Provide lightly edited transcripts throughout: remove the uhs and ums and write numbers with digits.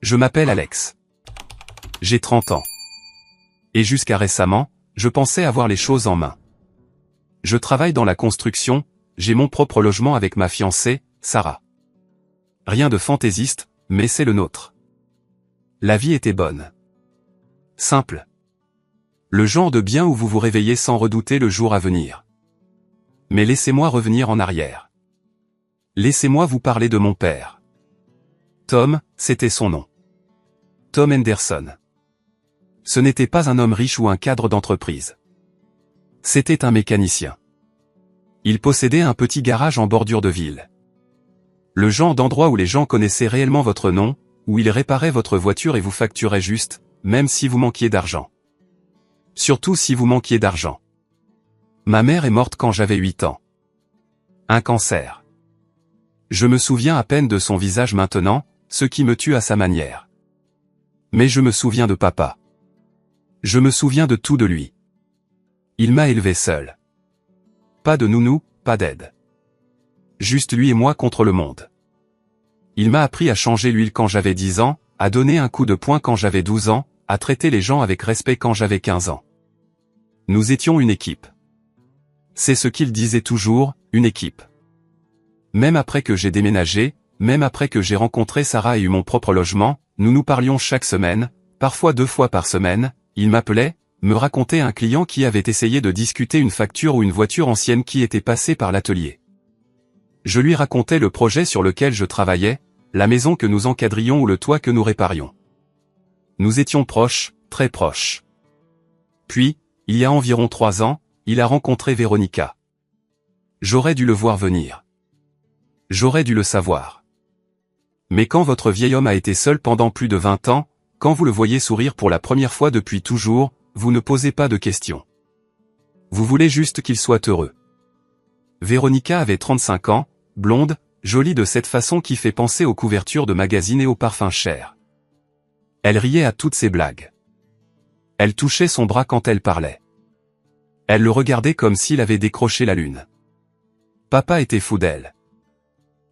Je m'appelle Alex. J'ai 30 ans. Et jusqu'à récemment, je pensais avoir les choses en main. Je travaille dans la construction, j'ai mon propre logement avec ma fiancée, Sarah. Rien de fantaisiste, mais c'est le nôtre. La vie était bonne. Simple. Le genre de bien où vous vous réveillez sans redouter le jour à venir. Mais laissez-moi revenir en arrière. Laissez-moi vous parler de mon père. Tom, c'était son nom. Tom Henderson. Ce n'était pas un homme riche ou un cadre d'entreprise. C'était un mécanicien. Il possédait un petit garage en bordure de ville. Le genre d'endroit où les gens connaissaient réellement votre nom, où il réparait votre voiture et vous facturait juste, même si vous manquiez d'argent. Surtout si vous manquiez d'argent. Ma mère est morte quand j'avais 8 ans. Un cancer. Je me souviens à peine de son visage maintenant, ce qui me tue à sa manière. Mais je me souviens de papa. Je me souviens de tout de lui. Il m'a élevé seul. Pas de nounou, pas d'aide. Juste lui et moi contre le monde. Il m'a appris à changer l'huile quand j'avais 10 ans, à donner un coup de poing quand j'avais 12 ans, à traiter les gens avec respect quand j'avais 15 ans. Nous étions une équipe. C'est ce qu'il disait toujours, une équipe. Même après que j'ai déménagé, même après que j'ai rencontré Sarah et eu mon propre logement, nous nous parlions chaque semaine, parfois 2 fois par semaine, il m'appelait, me racontait un client qui avait essayé de discuter une facture ou une voiture ancienne qui était passée par l'atelier. Je lui racontais le projet sur lequel je travaillais, la maison que nous encadrions ou le toit que nous réparions. Nous étions proches, très proches. Puis, il y a environ 3 ans, il a rencontré Véronica. J'aurais dû le voir venir. J'aurais dû le savoir. Mais quand votre vieil homme a été seul pendant plus de 20 ans, quand vous le voyez sourire pour la première fois depuis toujours, vous ne posez pas de questions. Vous voulez juste qu'il soit heureux. Véronica avait 35 ans, blonde, jolie de cette façon qui fait penser aux couvertures de magazines et aux parfums chers. Elle riait à toutes ses blagues. Elle touchait son bras quand elle parlait. Elle le regardait comme s'il avait décroché la lune. Papa était fou d'elle.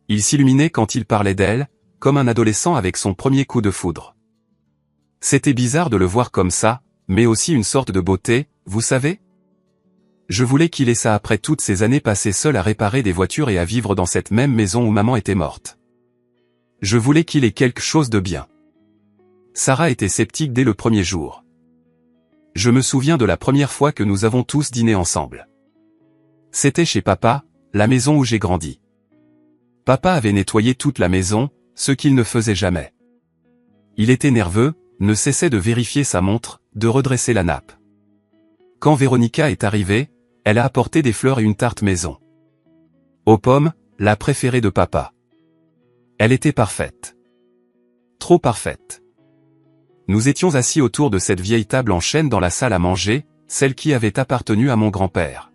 Il s'illuminait quand il parlait d'elle, comme un adolescent avec son premier coup de foudre. C'était bizarre de le voir comme ça, mais aussi une sorte de beauté, vous savez ? Je voulais qu'il ait ça après toutes ces années passées seul à réparer des voitures et à vivre dans cette même maison où maman était morte. Je voulais qu'il ait quelque chose de bien. Sarah était sceptique dès le premier jour. Je me souviens de la première fois que nous avons tous dîné ensemble. C'était chez papa, la maison où j'ai grandi. Papa avait nettoyé toute la maison, ce qu'il ne faisait jamais. Il était nerveux, ne cessait de vérifier sa montre, de redresser la nappe. Quand Véronica est arrivée, elle a apporté des fleurs et une tarte maison. Aux pommes, la préférée de papa. Elle était parfaite. Trop parfaite. Nous étions assis autour de cette vieille table en chêne dans la salle à manger, celle qui avait appartenu à mon grand-père.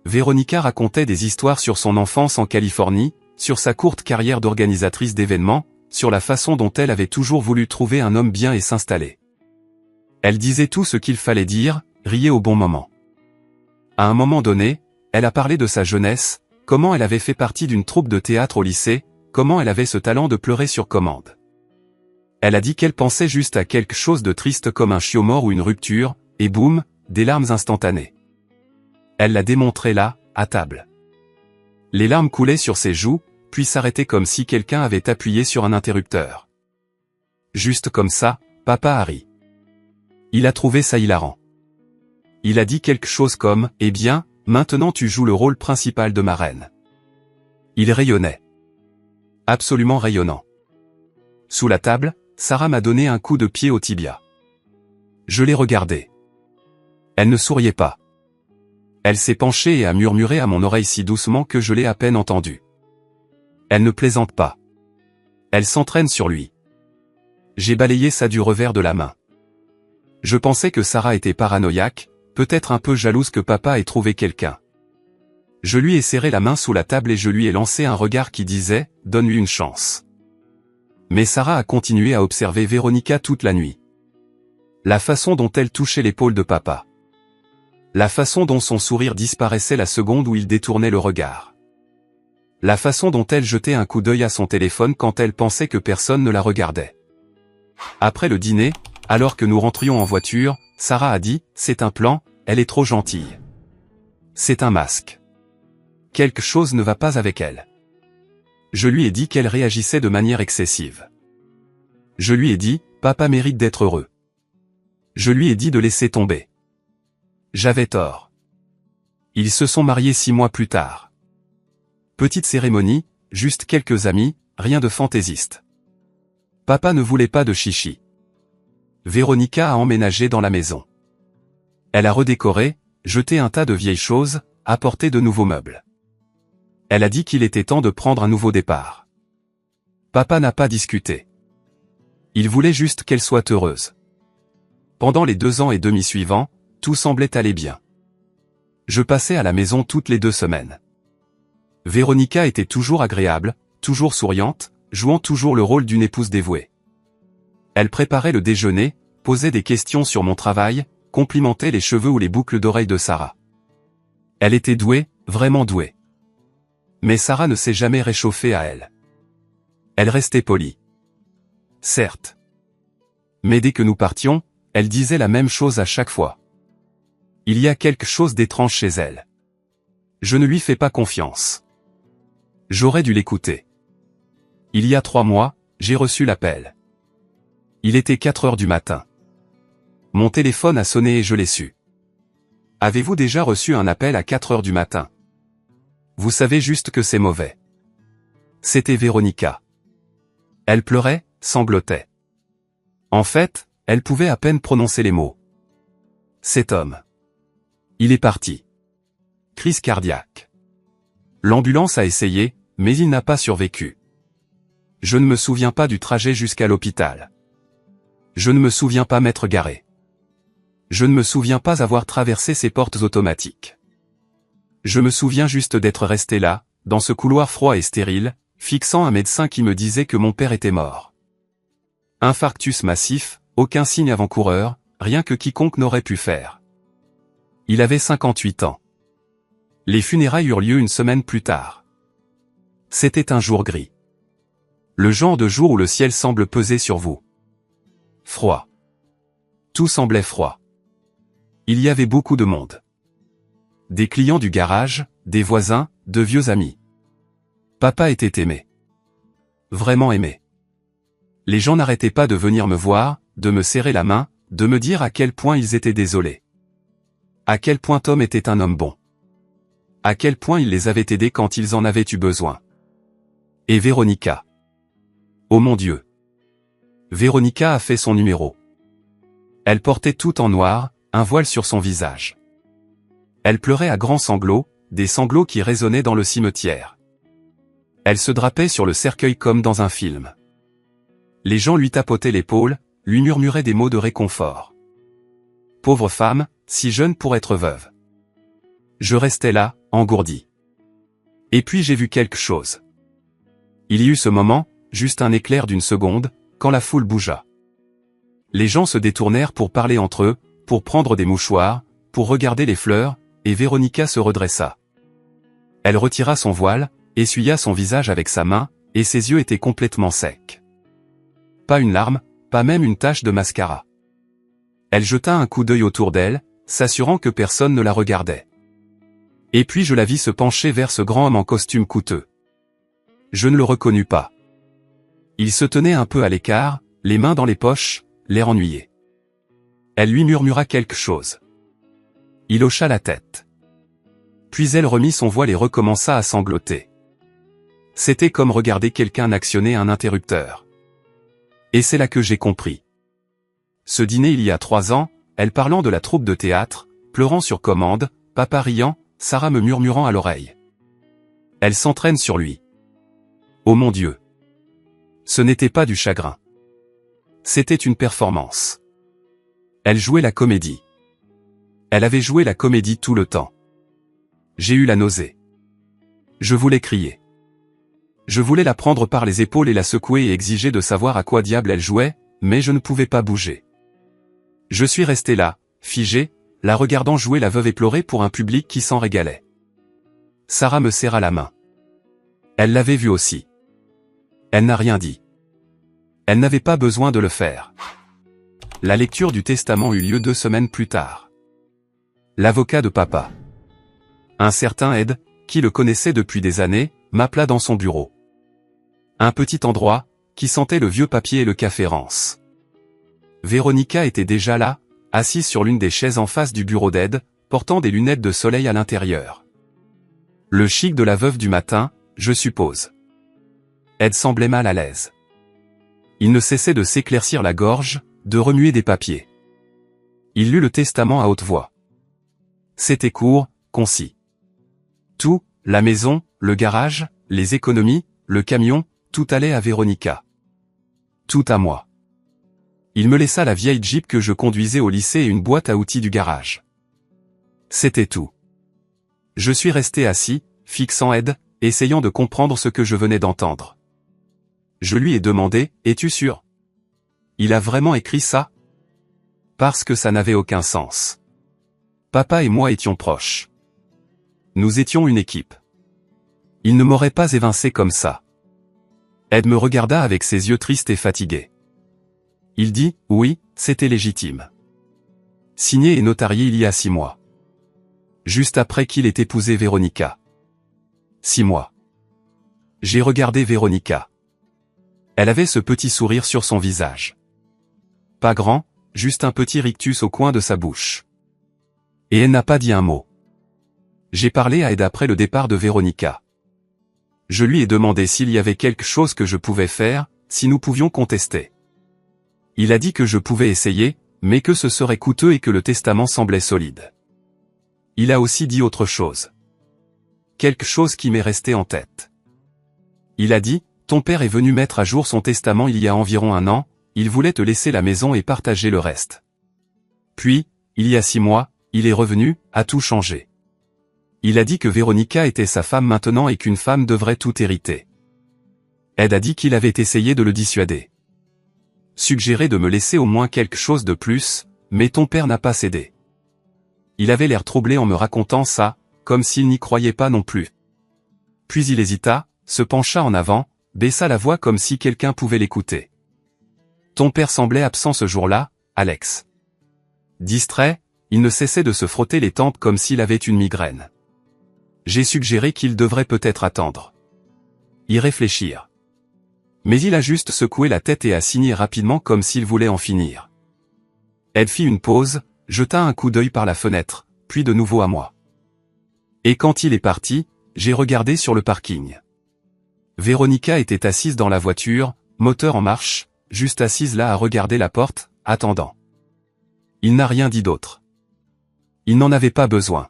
Véronica racontait des histoires sur son enfance en Californie, sur sa courte carrière d'organisatrice d'événements, sur la façon dont elle avait toujours voulu trouver un homme bien et s'installer. Elle disait tout ce qu'il fallait dire, riait au bon moment. À un moment donné, elle a parlé de sa jeunesse, comment elle avait fait partie d'une troupe de théâtre au lycée, comment elle avait ce talent de pleurer sur commande. Elle a dit qu'elle pensait juste à quelque chose de triste comme un chiot mort ou une rupture, et boum, des larmes instantanées. Elle l'a démontré là, à table. Les larmes coulaient sur ses joues, puis s'arrêtaient comme si quelqu'un avait appuyé sur un interrupteur. Juste comme ça, papa a ri. Il a trouvé ça hilarant. Il a dit quelque chose comme « Eh bien, maintenant tu joues le rôle principal de ma reine ». Il rayonnait. Absolument rayonnant. Sous la table, Sarah m'a donné un coup de pied au tibia. Je l'ai regardée. Elle ne souriait pas. Elle s'est penchée et a murmuré à mon oreille si doucement que je l'ai à peine entendue. Elle ne plaisante pas. Elle s'entraîne sur lui. J'ai balayé ça du revers de la main. Je pensais que Sarah était paranoïaque, peut-être un peu jalouse que papa ait trouvé quelqu'un. Je lui ai serré la main sous la table et je lui ai lancé un regard qui disait « Donne-lui une chance ». Mais Sarah a continué à observer Véronica toute la nuit. La façon dont elle touchait l'épaule de papa. La façon dont son sourire disparaissait la seconde où il détournait le regard. La façon dont elle jetait un coup d'œil à son téléphone quand elle pensait que personne ne la regardait. Après le dîner, alors que nous rentrions en voiture, Sarah a dit, c'est un plan, elle est trop gentille. C'est un masque. Quelque chose ne va pas avec elle. Je lui ai dit qu'elle réagissait de manière excessive. Je lui ai dit, papa mérite d'être heureux. Je lui ai dit de laisser tomber. J'avais tort. Ils se sont mariés 6 mois plus tard. Petite cérémonie, juste quelques amis, rien de fantaisiste. Papa ne voulait pas de chichi. Véronica a emménagé dans la maison. Elle a redécoré, jeté un tas de vieilles choses, apporté de nouveaux meubles. Elle a dit qu'il était temps de prendre un nouveau départ. Papa n'a pas discuté. Il voulait juste qu'elle soit heureuse. Pendant les 2 ans et demi suivants, tout semblait aller bien. Je passais à la maison toutes les 2 semaines. Véronica était toujours agréable, toujours souriante, jouant toujours le rôle d'une épouse dévouée. Elle préparait le déjeuner, posait des questions sur mon travail, complimentait les cheveux ou les boucles d'oreilles de Sarah. Elle était douée, vraiment douée. Mais Sarah ne s'est jamais réchauffée à elle. Elle restait polie. Certes. Mais dès que nous partions, elle disait la même chose à chaque fois. Il y a quelque chose d'étrange chez elle. Je ne lui fais pas confiance. J'aurais dû l'écouter. Il y a 3 mois, j'ai reçu l'appel. Il était 4 heures du matin. Mon téléphone a sonné et je l'ai su. Avez-vous déjà reçu un appel à 4 heures du matin? Vous savez juste que c'est mauvais. C'était Véronica. Elle pleurait, sanglotait. En fait, elle pouvait à peine prononcer les mots. Cet homme. Il est parti. Crise cardiaque. L'ambulance a essayé, mais il n'a pas survécu. Je ne me souviens pas du trajet jusqu'à l'hôpital. Je ne me souviens pas m'être garé. Je ne me souviens pas avoir traversé ces portes automatiques. Je me souviens juste d'être resté là, dans ce couloir froid et stérile, fixant un médecin qui me disait que mon père était mort. Infarctus massif, aucun signe avant-coureur, rien que quiconque n'aurait pu faire. Il avait 58 ans. Les funérailles eurent lieu une semaine plus tard. C'était un jour gris. Le genre de jour où le ciel semble peser sur vous. Froid. Tout semblait froid. Il y avait beaucoup de monde. Des clients du garage, des voisins, de vieux amis. Papa était aimé. Vraiment aimé. Les gens n'arrêtaient pas de venir me voir, de me serrer la main, de me dire à quel point ils étaient désolés. À quel point Tom était un homme bon. À quel point il les avait aidés quand ils en avaient eu besoin. Et Véronica. Oh mon Dieu. Véronica a fait son numéro. Elle portait tout en noir, un voile sur son visage. Elle pleurait à grands sanglots, des sanglots qui résonnaient dans le cimetière. Elle se drapait sur le cercueil comme dans un film. Les gens lui tapotaient l'épaule, lui murmuraient des mots de réconfort. Pauvre femme, si jeune pour être veuve. Je restais là, engourdi. Et puis j'ai vu quelque chose. Il y eut ce moment, juste un éclair d'une seconde, quand la foule bougea. Les gens se détournèrent pour parler entre eux, pour prendre des mouchoirs, pour regarder les fleurs, et Véronica se redressa. Elle retira son voile, essuya son visage avec sa main, et ses yeux étaient complètement secs. Pas une larme, pas même une tache de mascara. Elle jeta un coup d'œil autour d'elle, s'assurant que personne ne la regardait. Et puis je la vis se pencher vers ce grand homme en costume coûteux. Je ne le reconnus pas. Il se tenait un peu à l'écart, les mains dans les poches, l'air ennuyé. Elle lui murmura quelque chose. Il hocha la tête. Puis elle remit son voile et recommença à sangloter. C'était comme regarder quelqu'un actionner un interrupteur. Et c'est là que j'ai compris. Ce dîner il y a 3 ans, elle parlant de la troupe de théâtre, pleurant sur commande, papa riant, Sarah me murmurant à l'oreille. Elle s'entraîne sur lui. Oh mon Dieu. Ce n'était pas du chagrin. C'était une performance. Elle jouait la comédie. Elle avait joué la comédie tout le temps. J'ai eu la nausée. Je voulais crier. Je voulais la prendre par les épaules et la secouer et exiger de savoir à quoi diable elle jouait, mais je ne pouvais pas bouger. Je suis resté là, figé, la regardant jouer la veuve éplorée pour un public qui s'en régalait. Sarah me serra la main. Elle l'avait vu aussi. Elle n'a rien dit. Elle n'avait pas besoin de le faire. La lecture du testament eut lieu 2 semaines plus tard. L'avocat de papa, un certain Ed, qui le connaissait depuis des années, m'appela dans son bureau. Un petit endroit, qui sentait le vieux papier et le café rance. Véronica était déjà là, assise sur l'une des chaises en face du bureau d'Ed, portant des lunettes de soleil à l'intérieur. Le chic de la veuve du matin, je suppose. Ed semblait mal à l'aise. Il ne cessait de s'éclaircir la gorge, de remuer des papiers. Il lut le testament à haute voix. C'était court, concis. Tout, la maison, le garage, les économies, le camion, tout allait à Véronica. Tout à moi. Il me laissa la vieille Jeep que je conduisais au lycée et une boîte à outils du garage. C'était tout. Je suis resté assis, fixant Ed, essayant de comprendre ce que je venais d'entendre. Je lui ai demandé, « Es-tu sûr? Il a vraiment écrit ça? » Parce que ça n'avait aucun sens. Papa et moi étions proches. Nous étions une équipe. Il ne m'aurait pas évincé comme ça. Ed me regarda avec ses yeux tristes et fatigués. Il dit, « Oui, c'était légitime. Signé et notarié il y a 6 mois. Juste après qu'il ait épousé Véronica. 6 mois. » J'ai regardé Véronica. Elle avait ce petit sourire sur son visage. Pas grand, juste un petit rictus au coin de sa bouche. Et elle n'a pas dit un mot. J'ai parlé à Ed après le départ de Véronica. Je lui ai demandé s'il y avait quelque chose que je pouvais faire, si nous pouvions contester. Il a dit que je pouvais essayer, mais que ce serait coûteux et que le testament semblait solide. Il a aussi dit autre chose. Quelque chose qui m'est resté en tête. Il a dit, « Ton père est venu mettre à jour son testament il y a environ 1 an, il voulait te laisser la maison et partager le reste. Puis, il y a 6 mois, il est revenu, a tout changé. Il a dit que Véronica était sa femme maintenant et qu'une femme devrait tout hériter. Ed a dit qu'il avait essayé de le dissuader. Suggéré de me laisser au moins quelque chose de plus, mais ton père n'a pas cédé. Il avait l'air troublé en me racontant ça, comme s'il n'y croyait pas non plus. Puis il hésita, se pencha en avant, baissa la voix comme si quelqu'un pouvait l'écouter. Ton père semblait absent ce jour-là, Alex. Distrait, il ne cessait de se frotter les tempes comme s'il avait une migraine. J'ai suggéré qu'il devrait peut-être attendre. Y réfléchir. Mais il a juste secoué la tête et a signé rapidement comme s'il voulait en finir. Ed fit une pause, jeta un coup d'œil par la fenêtre, puis de nouveau à moi. Et quand il est parti, j'ai regardé sur le parking. Véronica était assise dans la voiture, moteur en marche, juste assise là à regarder la porte, attendant. Il n'a rien dit d'autre. Il n'en avait pas besoin.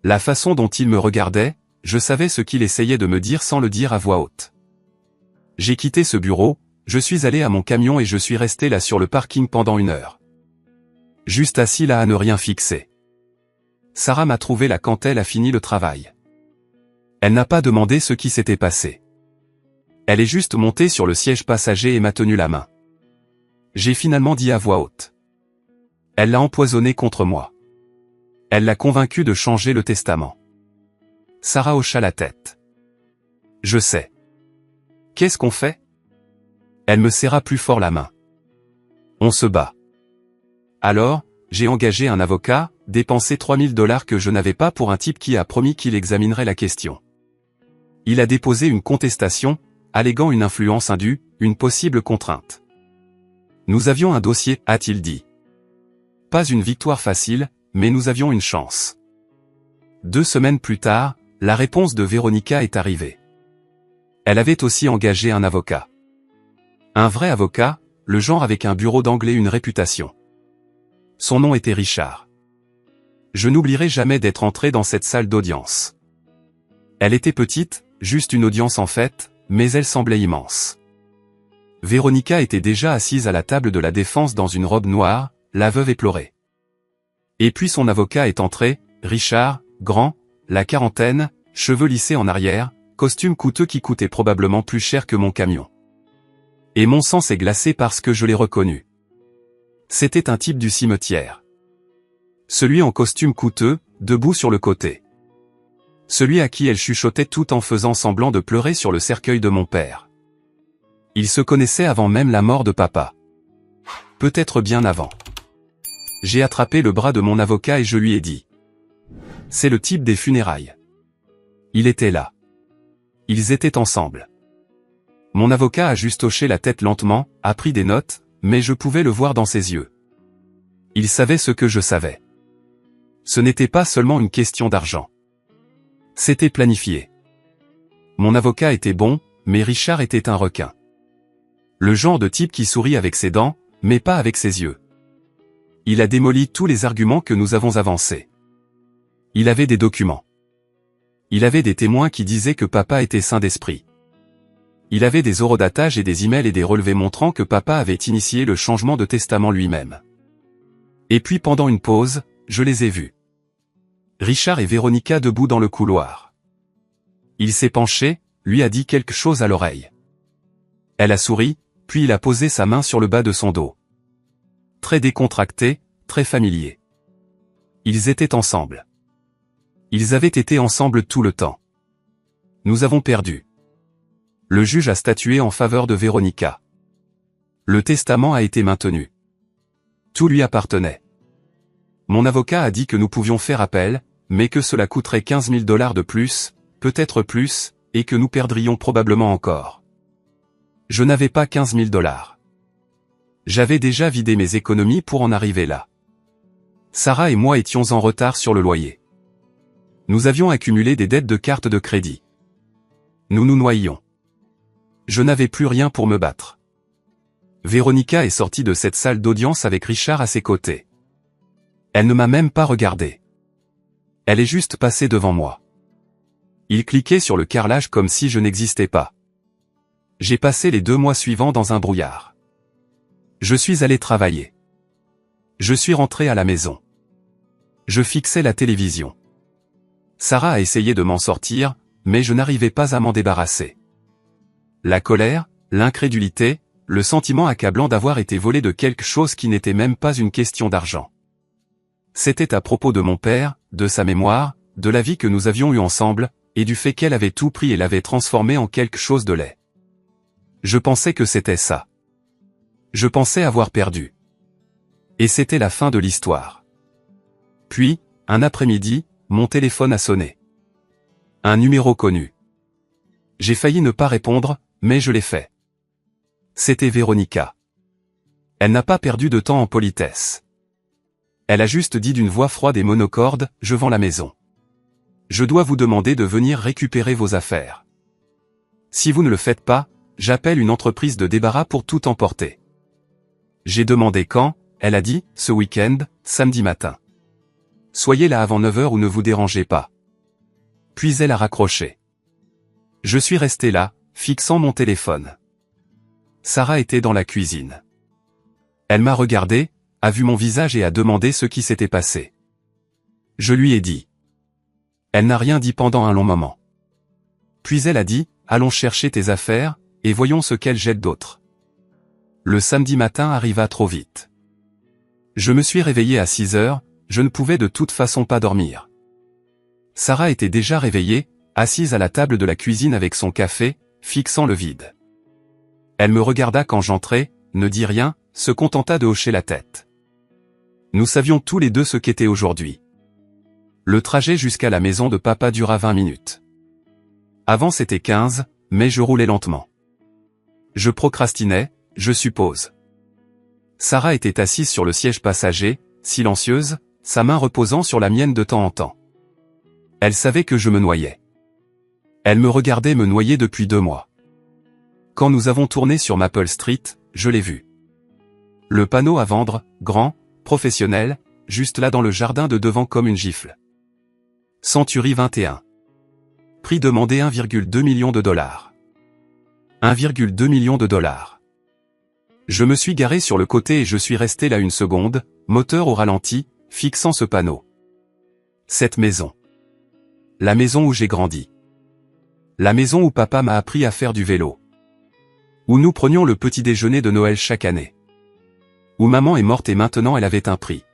La façon dont il me regardait, je savais ce qu'il essayait de me dire sans le dire à voix haute. J'ai quitté ce bureau, je suis allé à mon camion et je suis resté là sur le parking pendant 1 heure. Juste assis là à ne rien fixer. Sarah m'a trouvé là quand elle a fini le travail. Elle n'a pas demandé ce qui s'était passé. Elle est juste montée sur le siège passager et m'a tenu la main. J'ai finalement dit à voix haute. Elle l'a empoisonné contre moi. Elle l'a convaincu de changer le testament. Sarah hocha la tête. Je sais. Qu'est-ce qu'on fait? Elle me serra plus fort la main. On se bat. Alors, j'ai engagé un avocat, dépensé $3000 que je n'avais pas pour un type qui a promis qu'il examinerait la question. Il a déposé une contestation, alléguant une influence indue, une possible contrainte. Nous avions un dossier, a-t-il dit. Pas une victoire facile, mais nous avions une chance. 2 semaines plus tard, la réponse de Véronica est arrivée. Elle avait aussi engagé un avocat. Un vrai avocat, le genre avec un bureau d'anglais et une réputation. Son nom était Richard. Je n'oublierai jamais d'être entré dans cette salle d'audience. Elle était petite, juste une audience en fait, mais elle semblait immense. Véronica était déjà assise à la table de la défense dans une robe noire, la veuve éplorée. Et puis son avocat est entré, Richard, grand, la quarantaine, cheveux lissés en arrière, costume coûteux qui coûtait probablement plus cher que mon camion. Et mon sang s'est glacé parce que je l'ai reconnu. C'était un type du cimetière. Celui en costume coûteux, debout sur le côté. Celui à qui elle chuchotait tout en faisant semblant de pleurer sur le cercueil de mon père. Ils se connaissaient avant même la mort de papa. Peut-être bien avant. J'ai attrapé le bras de mon avocat et je lui ai dit. C'est le type des funérailles. Il était là. Ils étaient ensemble. Mon avocat a juste hoché la tête lentement, a pris des notes, mais je pouvais le voir dans ses yeux. Il savait ce que je savais. Ce n'était pas seulement une question d'argent. C'était planifié. Mon avocat était bon, mais Richard était un requin. Le genre de type qui sourit avec ses dents, mais pas avec ses yeux. Il a démoli tous les arguments que nous avons avancés. Il avait des documents. Il avait des témoins qui disaient que papa était sain d'esprit. Il avait des horodatage et des emails et des relevés montrant que papa avait initié le changement de testament lui-même. Et puis pendant une pause, je les ai vus. Richard et Véronica debout dans le couloir. Il s'est penché, lui a dit quelque chose à l'oreille. Elle a souri, puis il a posé sa main sur le bas de son dos. Très décontracté, très familier. Ils étaient ensemble. Ils avaient été ensemble tout le temps. Nous avons perdu. Le juge a statué en faveur de Véronica. Le testament a été maintenu. Tout lui appartenait. Mon avocat a dit que nous pouvions faire appel, mais que cela coûterait 15 000 $ de plus, peut-être plus, et que nous perdrions probablement encore. Je n'avais pas 15 000 $. J'avais déjà vidé mes économies pour en arriver là. Sarah et moi étions en retard sur le loyer. Nous avions accumulé des dettes de cartes de crédit. Nous nous noyions. Je n'avais plus rien pour me battre. Véronica est sortie de cette salle d'audience avec Richard à ses côtés. Elle ne m'a même pas regardé. Elle est juste passée devant moi. Il cliquait sur le carrelage comme si je n'existais pas. J'ai passé les 2 mois suivants dans un brouillard. Je suis allé travailler. Je suis rentré à la maison. Je fixais la télévision. Sarah a essayé de m'en sortir, mais je n'arrivais pas à m'en débarrasser. La colère, l'incrédulité, le sentiment accablant d'avoir été volé de quelque chose qui n'était même pas une question d'argent. C'était à propos de mon père, de sa mémoire, de la vie que nous avions eue ensemble, et du fait qu'elle avait tout pris et l'avait transformé en quelque chose de laid. Je pensais que c'était ça. Je pensais avoir perdu. Et c'était la fin de l'histoire. Puis, un après-midi, mon téléphone a sonné. Un numéro connu. J'ai failli ne pas répondre, mais je l'ai fait. C'était Véronica. Elle n'a pas perdu de temps en politesse. Elle a juste dit d'une voix froide et monocorde, « Je vends la maison. Je dois vous demander de venir récupérer vos affaires. Si vous ne le faites pas, j'appelle une entreprise de débarras pour tout emporter. » J'ai demandé quand, elle a dit, « Ce week-end, samedi matin. Soyez là avant 9 h ou ne vous dérangez pas. » Puis elle a raccroché. Je suis resté là, fixant mon téléphone. Sarah était dans la cuisine. Elle m'a regardé, a vu mon visage et a demandé ce qui s'était passé. Je lui ai dit. Elle n'a rien dit pendant un long moment. Puis elle a dit, « Allons chercher tes affaires, et voyons ce qu'elle jette d'autre. » Le samedi matin arriva trop vite. Je me suis réveillé à 6 h, je ne pouvais de toute façon pas dormir. Sarah était déjà réveillée, assise à la table de la cuisine avec son café, fixant le vide. Elle me regarda quand j'entrai, ne dit rien, se contenta de hocher la tête. Nous savions tous les deux ce qu'était aujourd'hui. Le trajet jusqu'à la maison de papa dura 20 minutes. Avant c'était 15, mais je roulais lentement. Je procrastinais, je suppose. Sarah était assise sur le siège passager, silencieuse, sa main reposant sur la mienne de temps en temps. Elle savait que je me noyais. Elle me regardait me noyer depuis 2 mois. Quand nous avons tourné sur Maple Street, je l'ai vu. Le panneau à vendre, grand, professionnel, juste là dans le jardin de devant comme une gifle. Century 21. Prix demandé 1,2 million de $. 1,2 million de $. Je me suis garé sur le côté et je suis resté là 1 seconde, moteur au ralenti, fixant ce panneau. Cette maison. La maison où j'ai grandi. La maison où papa m'a appris à faire du vélo. Où nous prenions le petit déjeuner de Noël chaque année. Où maman est morte et maintenant elle avait un prix.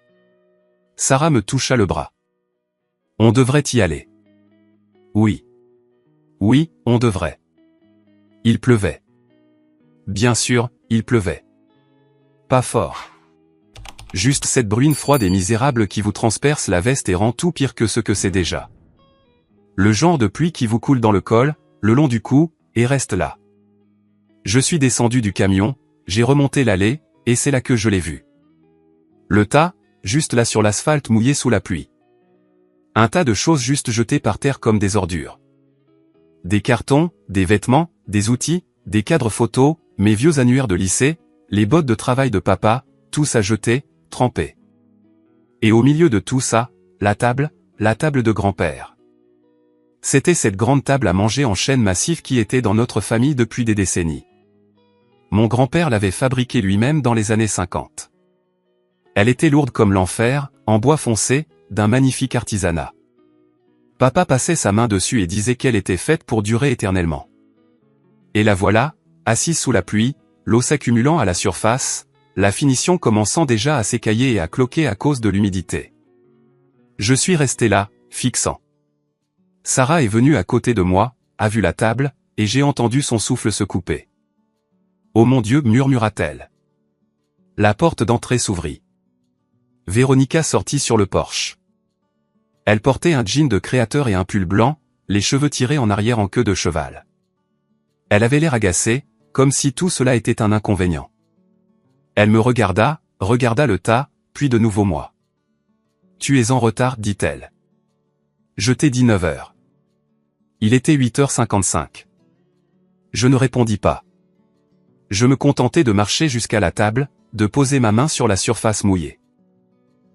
Sarah me toucha le bras. On devrait y aller. Oui. Oui, on devrait. Il pleuvait. bien sûr, il pleuvait. Pas fort. Juste cette bruine froide et misérable qui vous transperce la veste et rend tout pire que ce que c'est déjà. Le genre de pluie qui vous coule dans le col, le long du cou, et reste là. Je suis descendu du camion, j'ai remonté l'allée, et c'est là que je l'ai vu. Le tas, juste là sur l'asphalte mouillé sous la pluie. Un tas de choses juste jetées par terre comme des ordures. Des cartons, des vêtements, des outils, des cadres photos, mes vieux annuaires de lycée, les bottes de travail de papa, tout ça jeté, trempé. Et au milieu de tout ça, la table de grand-père. C'était cette grande table à manger en chêne massif qui était dans notre famille depuis des décennies. Mon grand-père l'avait fabriquée lui-même dans les années 50. Elle était lourde comme l'enfer, en bois foncé, d'un magnifique artisanat. Papa passait sa main dessus et disait qu'elle était faite pour durer éternellement. Et la voilà, assise sous la pluie, l'eau s'accumulant à la surface, la finition commençant déjà à s'écailler et à cloquer à cause de l'humidité. Je suis resté là, fixant. Sarah est venue à côté de moi, a vu la table, et j'ai entendu son souffle se couper. « Oh mon Dieu » murmura-t-elle. La porte d'entrée s'ouvrit. Véronica sortit sur le porche. Elle portait un jean de créateur et un pull blanc, les cheveux tirés en arrière en queue de cheval. Elle avait l'air agacée, comme si tout cela était un inconvénient. Elle me regarda le tas, puis de nouveau moi. « Tu es en retard » dit-elle. Je t'ai dit 9 heures. Il était 8h55. Je ne répondis pas. Je me contentais de marcher jusqu'à la table, de poser ma main sur la surface mouillée.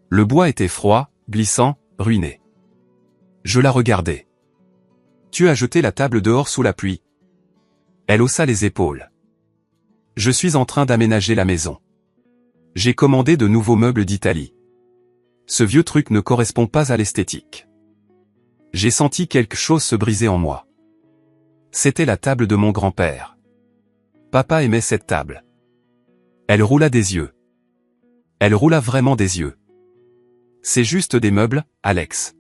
Le bois était froid, glissant, ruiné. Je la regardais. « Tu as jeté la table dehors sous la pluie ?» Elle haussa les épaules. « Je suis en train d'aménager la maison. J'ai commandé de nouveaux meubles d'Italie. Ce vieux truc ne correspond pas à l'esthétique. » J'ai senti quelque chose se briser en moi. C'était la table de mon grand-père. Papa aimait cette table. Elle roula des yeux. Elle roula vraiment des yeux. C'est juste des meubles, Alex.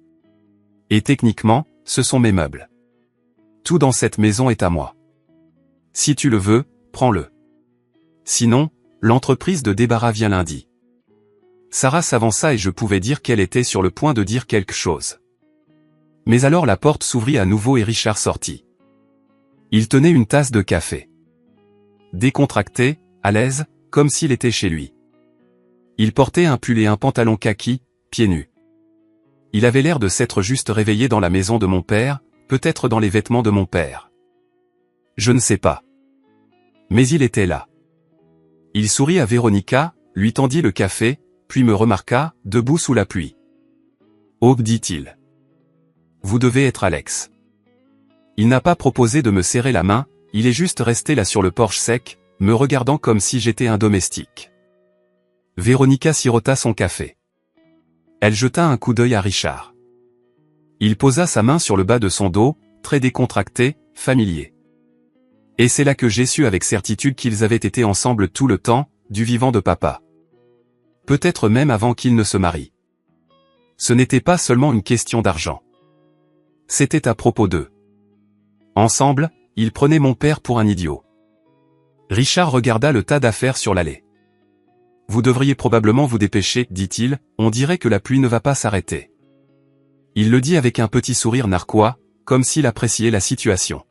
Et techniquement, ce sont mes meubles. Tout dans cette maison est à moi. Si tu le veux, prends-le. Sinon, l'entreprise de débarras vient lundi. Sarah s'avança et je pouvais dire qu'elle était sur le point de dire quelque chose. Mais alors la porte s'ouvrit à nouveau et Richard sortit. Il tenait une tasse de café. Décontracté, à l'aise, comme s'il était chez lui. Il portait un pull et un pantalon kaki, pieds nus. Il avait l'air de s'être juste réveillé dans la maison de mon père, peut-être dans les vêtements de mon père. Je ne sais pas. Mais il était là. Il sourit à Véronica, lui tendit le café, puis me remarqua, debout sous la pluie. « Aube » dit-il. « Vous devez être Alex. » Il n'a pas proposé de me serrer la main, il est juste resté là sur le porche sec, me regardant comme si j'étais un domestique. Véronica sirota son café. Elle jeta un coup d'œil à Richard. Il posa sa main sur le bas de son dos, très décontracté, familier. Et c'est là que j'ai su avec certitude qu'ils avaient été ensemble tout le temps, du vivant de papa. Peut-être même avant qu'ils ne se marient. Ce n'était pas seulement une question d'argent. C'était à propos d'eux. Ensemble, ils prenaient mon père pour un idiot. Richard regarda le tas d'affaires sur l'allée. « Vous devriez probablement vous dépêcher, dit-il, on dirait que la pluie ne va pas s'arrêter. » Il le dit avec un petit sourire narquois, comme s'il appréciait la situation.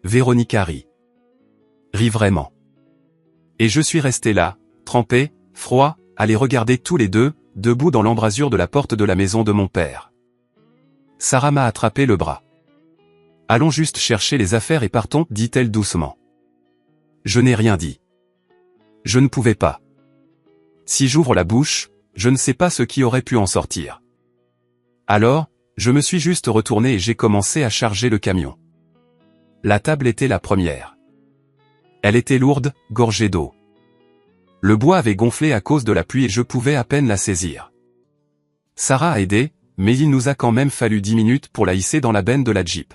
Véronica rit. Rit vraiment. Et je suis resté là, trempé, froid, à les regarder tous les deux, debout dans l'embrasure de la porte de la maison de mon père. Sarah m'a attrapé le bras. « Allons juste chercher les affaires et partons, dit-elle doucement. » Je n'ai rien dit. Je ne pouvais pas. Si j'ouvre la bouche, je ne sais pas ce qui aurait pu en sortir. Alors, je me suis juste retourné et j'ai commencé à charger le camion. La table était la première. Elle était lourde, gorgée d'eau. Le bois avait gonflé à cause de la pluie et je pouvais à peine la saisir. Sarah a aidé, mais il nous a quand même fallu 10 minutes pour la hisser dans la benne de la Jeep.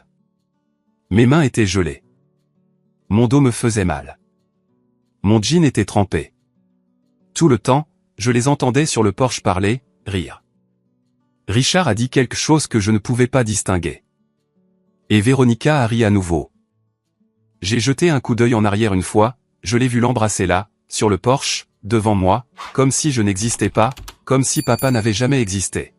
Mes mains étaient gelées. Mon dos me faisait mal. Mon jean était trempé. Tout le temps, je les entendais sur le porche parler, rire. Richard a dit quelque chose que je ne pouvais pas distinguer. Et Véronica a ri à nouveau. J'ai jeté un coup d'œil en arrière une fois, je l'ai vu l'embrasser là, sur le porche, devant moi, comme si je n'existais pas, comme si papa n'avait jamais existé.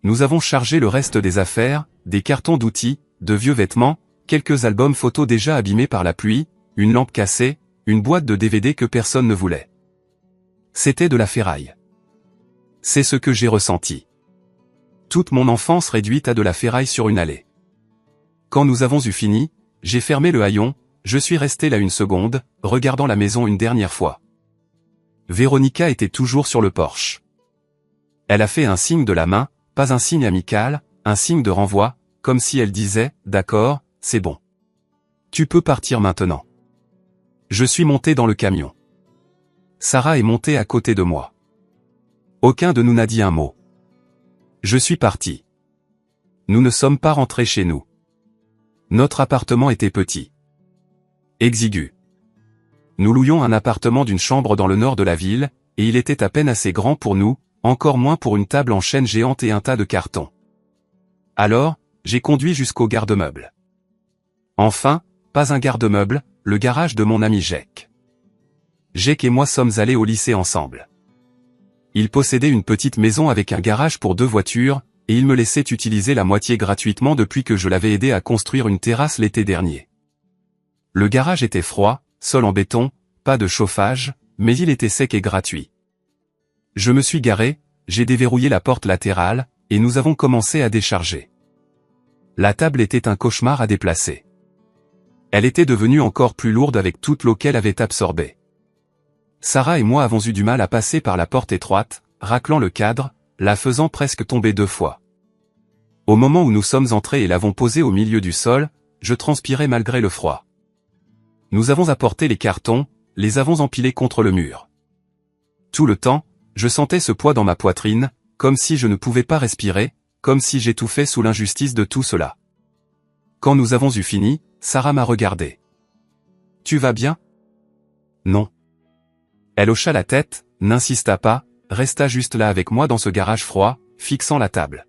Nous avons chargé le reste des affaires, des cartons d'outils, de vieux vêtements, quelques albums photos déjà abîmés par la pluie, une lampe cassée, une boîte de DVD que personne ne voulait. C'était de la ferraille. C'est ce que j'ai ressenti. Toute mon enfance réduite à de la ferraille sur une allée. Quand nous avons eu fini, j'ai fermé le haillon, je suis resté là une seconde, regardant la maison une dernière fois. Véronica était toujours sur le porche. Elle a fait un signe de la main, pas un signe amical, un signe de renvoi, comme si elle disait « D'accord, c'est bon. Tu peux partir maintenant. » Je suis monté dans le camion. Sarah est montée à côté de moi. Aucun de nous n'a dit un mot. Je suis parti. Nous ne sommes pas rentrés chez nous. Notre appartement était petit. Exigu. Nous louions un appartement d'une chambre dans le nord de la ville, et il était à peine assez grand pour nous, encore moins pour une table en chêne géante et un tas de cartons. Alors, j'ai conduit jusqu'au garde-meuble. Enfin, pas un garde-meuble, le garage de mon ami Jake. Jake et moi sommes allés au lycée ensemble. Il possédait une petite maison avec un garage pour 2 voitures, et il me laissait utiliser la moitié gratuitement depuis que je l'avais aidé à construire une terrasse l'été dernier. Le garage était froid, sol en béton, pas de chauffage, mais il était sec et gratuit. Je me suis garé, j'ai déverrouillé la porte latérale, et nous avons commencé à décharger. La table était un cauchemar à déplacer. Elle était devenue encore plus lourde avec toute l'eau qu'elle avait absorbée. Sarah et moi avons eu du mal à passer par la porte étroite, raclant le cadre, la faisant presque tomber 2 fois. Au moment où nous sommes entrés et l'avons posée au milieu du sol, je transpirais malgré le froid. Nous avons apporté les cartons, les avons empilés contre le mur. Tout le temps, je sentais ce poids dans ma poitrine, comme si je ne pouvais pas respirer, comme si j'étouffais sous l'injustice de tout cela. Quand nous avons eu fini, Sarah m'a regardé. « Tu vas bien ? » « Non. » Elle hocha la tête, n'insista pas, resta juste là avec moi dans ce garage froid, fixant la table.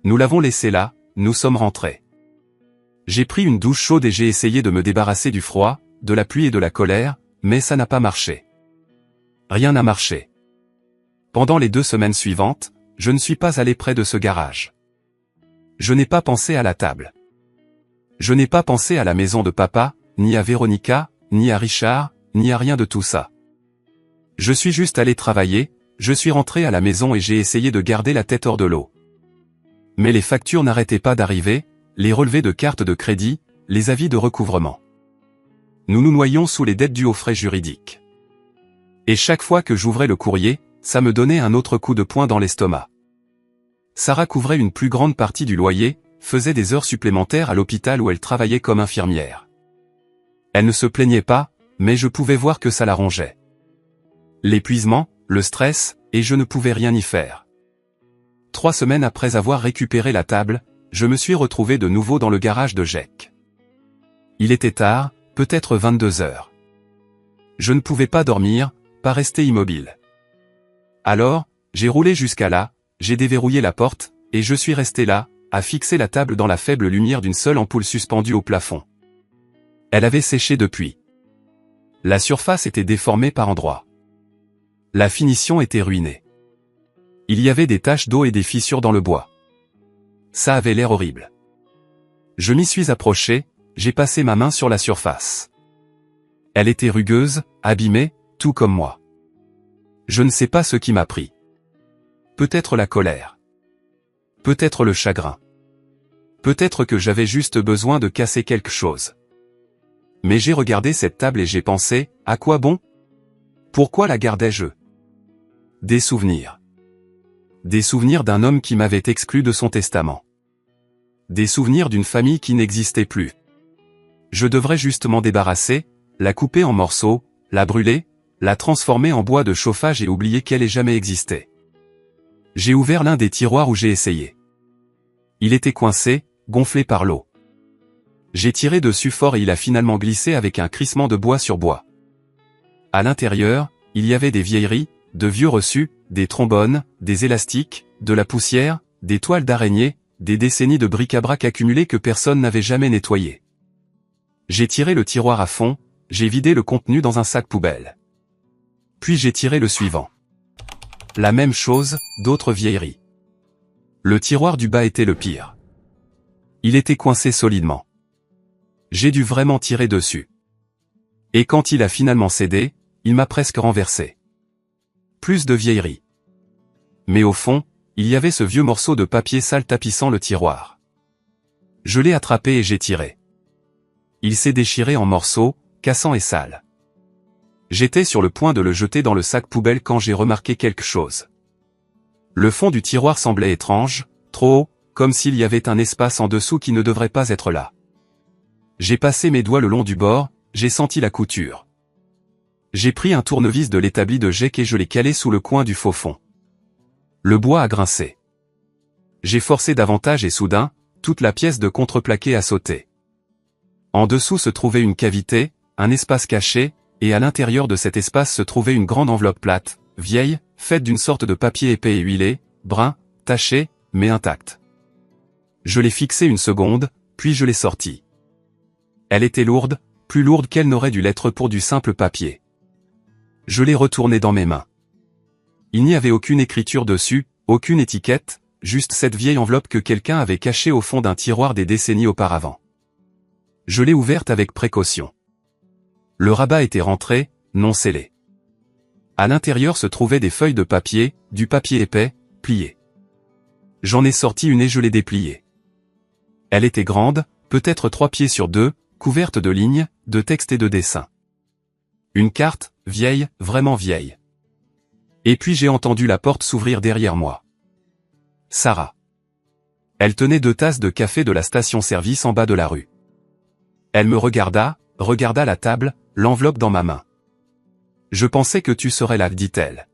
Nous l'avons laissé là, nous sommes rentrés. J'ai pris une douche chaude et j'ai essayé de me débarrasser du froid, de la pluie et de la colère, mais ça n'a pas marché. Rien n'a marché. Pendant les 2 semaines suivantes, je ne suis pas allé près de ce garage. Je n'ai pas pensé à la table. Je n'ai pas pensé à la maison de papa, ni à Véronica, ni à Richard, ni à rien de tout ça. Je suis juste allé travailler, je suis rentré à la maison et j'ai essayé de garder la tête hors de l'eau. Mais les factures n'arrêtaient pas d'arriver, les relevés de cartes de crédit, les avis de recouvrement. Nous nous noyions sous les dettes dues aux frais juridiques. Et chaque fois que j'ouvrais le courrier, ça me donnait un autre coup de poing dans l'estomac. Sarah couvrait une plus grande partie du loyer, faisait des heures supplémentaires à l'hôpital où elle travaillait comme infirmière. Elle ne se plaignait pas, mais je pouvais voir que ça la rongeait. L'épuisement, le stress, et je ne pouvais rien y faire. 3 semaines après avoir récupéré la table, je me suis retrouvé de nouveau dans le garage de Jake. Il était tard, peut-être 22 heures. Je ne pouvais pas dormir, pas rester immobile. Alors, j'ai roulé jusqu'à là, j'ai déverrouillé la porte, et je suis resté là, à fixer la table dans la faible lumière d'une seule ampoule suspendue au plafond. Elle avait séché depuis. La surface était déformée par endroits. La finition était ruinée. Il y avait des taches d'eau et des fissures dans le bois. Ça avait l'air horrible. Je m'y suis approché, j'ai passé ma main sur la surface. Elle était rugueuse, abîmée, tout comme moi. Je ne sais pas ce qui m'a pris. Peut-être la colère. Peut-être le chagrin. Peut-être que j'avais juste besoin de casser quelque chose. Mais j'ai regardé cette table et j'ai pensé, à quoi bon? Pourquoi la gardais-je? Des souvenirs. Des souvenirs d'un homme qui m'avait exclu de son testament. Des souvenirs d'une famille qui n'existait plus. Je devrais juste m'en débarrasser, la couper en morceaux, la brûler, la transformer en bois de chauffage et oublier qu'elle ait jamais existé. J'ai ouvert l'un des tiroirs où j'ai essayé. Il était coincé, gonflé par l'eau. J'ai tiré dessus fort et il a finalement glissé avec un crissement de bois sur bois. À l'intérieur, il y avait des vieilleries, de vieux reçus, des trombones, des élastiques, de la poussière, des toiles d'araignée, des décennies de bric-à-brac accumulées que personne n'avait jamais nettoyées. J'ai tiré le tiroir à fond, j'ai vidé le contenu dans un sac poubelle. Puis j'ai tiré le suivant. La même chose, d'autres vieilleries. Le tiroir du bas était le pire. Il était coincé solidement. J'ai dû vraiment tirer dessus. Et quand il a finalement cédé, il m'a presque renversé. Plus de vieilleries. Mais au fond, il y avait ce vieux morceau de papier sale tapissant le tiroir. Je l'ai attrapé et j'ai tiré. Il s'est déchiré en morceaux, cassant et sale. J'étais sur le point de le jeter dans le sac poubelle quand j'ai remarqué quelque chose. Le fond du tiroir semblait étrange, trop haut, comme s'il y avait un espace en dessous qui ne devrait pas être là. J'ai passé mes doigts le long du bord, j'ai senti la couture. J'ai pris un tournevis de l'établi de Jacques et je l'ai calé sous le coin du faux fond. Le bois a grincé. J'ai forcé davantage et soudain, toute la pièce de contreplaqué a sauté. En dessous se trouvait une cavité, un espace caché, et à l'intérieur de cet espace se trouvait une grande enveloppe plate, vieille, faite d'une sorte de papier épais et huilé, brun, taché, mais intact. Je l'ai fixée une seconde, puis je l'ai sortie. Elle était lourde, plus lourde qu'elle n'aurait dû l'être pour du simple papier. Je l'ai retournée dans mes mains. Il n'y avait aucune écriture dessus, aucune étiquette, juste cette vieille enveloppe que quelqu'un avait cachée au fond d'un tiroir des décennies auparavant. Je l'ai ouverte avec précaution. Le rabat était rentré, non scellé. À l'intérieur se trouvaient des feuilles de papier, du papier épais, plié. J'en ai sorti une et je l'ai dépliée. Elle était grande, peut-être 3 pieds sur 2, couverte de lignes, de textes et de dessins. Une carte, vieille, vraiment vieille. Et puis j'ai entendu la porte s'ouvrir derrière moi. Sarah. Elle tenait 2 tasses de café de la station-service en bas de la rue. Elle me regarda la table, l'enveloppe dans ma main. Je pensais que tu serais là, dit-elle.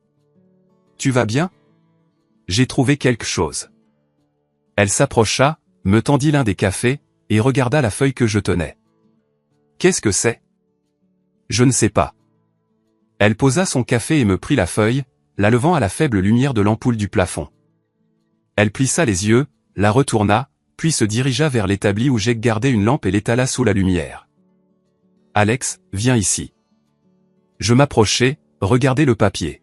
Tu vas bien? J'ai trouvé quelque chose. Elle s'approcha, me tendit l'un des cafés, et regarda la feuille que je tenais. Qu'est-ce que c'est? Je ne sais pas. Elle posa son café et me prit la feuille, la levant à la faible lumière de l'ampoule du plafond. Elle plissa les yeux, la retourna, puis se dirigea vers l'établi où Jake gardait une lampe et l'étala sous la lumière. Alex, viens ici. Je m'approchai, regardai le papier.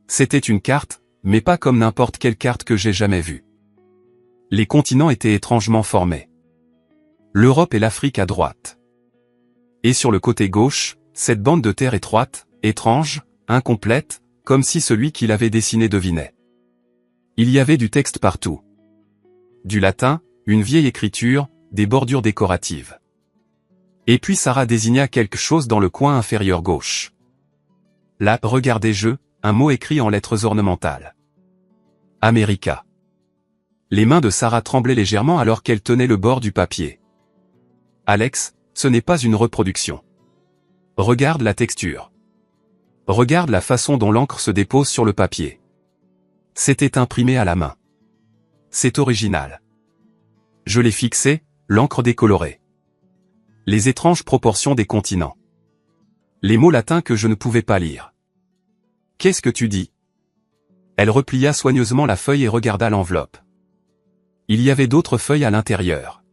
C'était une carte, mais pas comme n'importe quelle carte que j'ai jamais vue. Les continents étaient étrangement formés. L'Europe et l'Afrique à droite. Et sur le côté gauche, cette bande de terre étroite, étrange, incomplète, comme si celui qui l'avait dessinée devinait. Il y avait du texte partout. Du latin, une vieille écriture, des bordures décoratives. Et puis Sarah désigna quelque chose dans le coin inférieur gauche. Là, regardez-je, un mot écrit en lettres ornementales. America. Les mains de Sarah tremblaient légèrement alors qu'elle tenait le bord du papier. Alex, ce n'est pas une reproduction. Regarde la texture. Regarde la façon dont l'encre se dépose sur le papier. C'était imprimé à la main. C'est original. Je l'ai fixé, l'encre décolorée. Les étranges proportions des continents. Les mots latins que je ne pouvais pas lire. Qu'est-ce que tu dis? Elle replia soigneusement la feuille et regarda l'enveloppe. Il y avait d'autres feuilles à l'intérieur.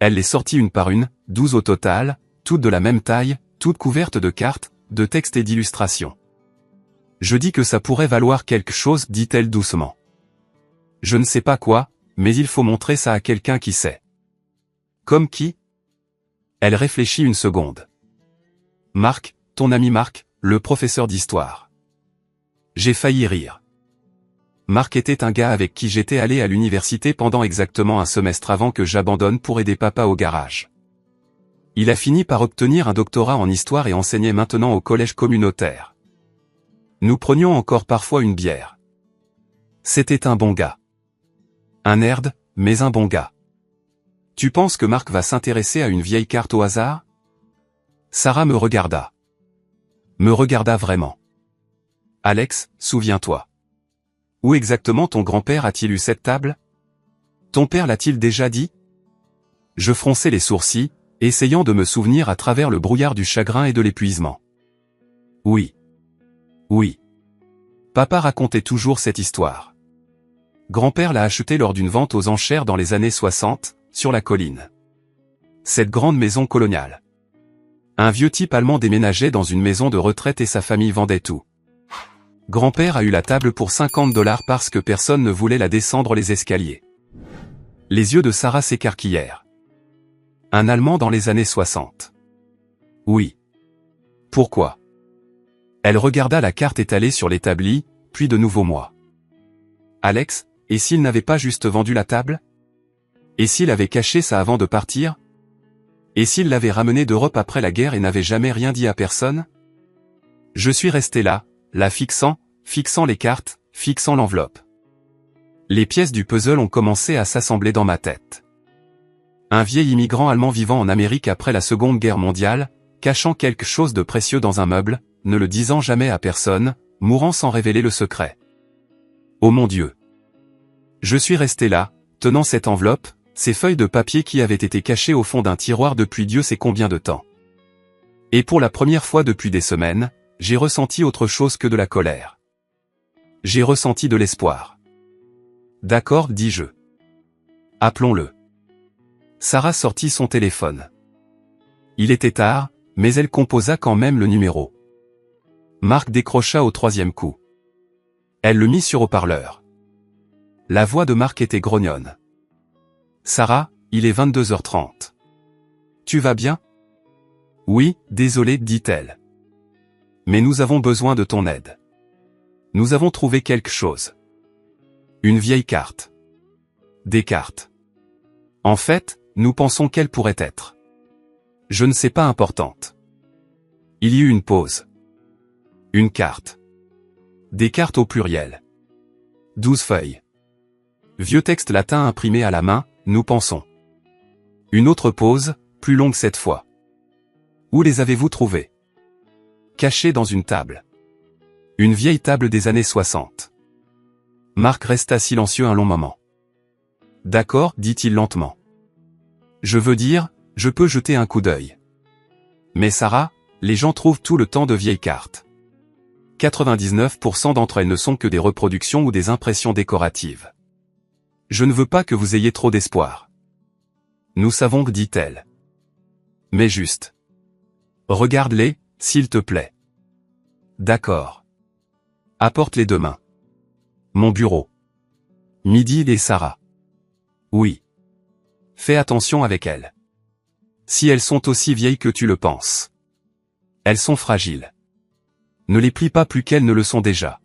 Elle les sortit une par une, 12 au total, toutes de la même taille, toutes couvertes de cartes, de textes et d'illustrations. Je dis que ça pourrait valoir quelque chose, dit-elle doucement. Je ne sais pas quoi, mais il faut montrer ça à quelqu'un qui sait. Comme qui? Elle réfléchit une seconde. Marc, ton ami Marc, le professeur d'histoire. J'ai failli rire. Marc était un gars avec qui j'étais allé à l'université pendant exactement un semestre avant que j'abandonne pour aider papa au garage. Il a fini par obtenir un doctorat en histoire et enseignait maintenant au collège communautaire. Nous prenions encore parfois une bière. C'était un bon gars. Un nerd, mais un bon gars. Tu penses que Marc va s'intéresser à une vieille carte au hasard? Sarah me regarda. Me regarda vraiment. Alex, souviens-toi. Où exactement ton grand-père a-t-il eu cette table? Ton père l'a-t-il déjà dit? Je fronçai les sourcils, essayant de me souvenir à travers le brouillard du chagrin et de l'épuisement. Oui. Oui. Papa racontait toujours cette histoire. Grand-père l'a achetée lors d'une vente aux enchères dans les années 60, sur la colline. Cette grande maison coloniale. Un vieux type allemand déménageait dans une maison de retraite et sa famille vendait tout. Grand-père a eu la table pour 50 $ parce que personne ne voulait la descendre les escaliers. Les yeux de Sarah s'écarquillèrent. Un Allemand dans les années 60. Oui. Pourquoi? Elle regarda la carte étalée sur l'établi, puis de nouveau moi. Alex, et s'il n'avait pas juste vendu la table? Et s'il avait caché ça avant de partir? Et s'il l'avait ramené d'Europe après la guerre et n'avait jamais rien dit à personne? Je suis resté là, la fixant les cartes, fixant l'enveloppe. Les pièces du puzzle ont commencé à s'assembler dans ma tête. Un vieil immigrant allemand vivant en Amérique après la Seconde Guerre mondiale, cachant quelque chose de précieux dans un meuble, ne le disant jamais à personne, mourant sans révéler le secret. Oh mon Dieu! Je suis resté là, tenant cette enveloppe, ces feuilles de papier qui avaient été cachées au fond d'un tiroir depuis Dieu sait combien de temps. Et pour la première fois depuis des semaines, j'ai ressenti autre chose que de la colère. J'ai ressenti de l'espoir. D'accord, dis-je. Appelons-le. Sarah sortit son téléphone. Il était tard, mais elle composa quand même le numéro. Marc décrocha au 3e coup. Elle le mit sur haut-parleur. La voix de Marc était grognonne. Sarah, il est 22h30. Tu vas bien? Oui, désolé, dit-elle. Mais nous avons besoin de ton aide. Nous avons trouvé quelque chose. Une vieille carte. Des cartes. En fait, nous pensons qu'elle pourrait être. Je ne sais pas importante. Il y eut une pause. Une carte. Des cartes au pluriel. 12 feuilles. Vieux texte latin imprimé à la main, nous pensons. Une autre pause, plus longue cette fois. Où les avez-vous trouvées? Cachées dans une table. Une vieille table des années 60. Marc resta silencieux un long moment. D'accord, dit-il lentement. Je veux dire, je peux jeter un coup d'œil. Mais Sarah, les gens trouvent tout le temps de vieilles cartes. 99% d'entre elles ne sont que des reproductions ou des impressions décoratives. Je ne veux pas que vous ayez trop d'espoir. Nous savons, dit-elle. Mais juste. Regarde-les, s'il te plaît. D'accord. Apporte-les demain. Mon bureau. Midi et Sarah. Oui. Fais attention avec elles. Si elles sont aussi vieilles que tu le penses. Elles sont fragiles. Ne les plie pas plus qu'elles ne le sont déjà.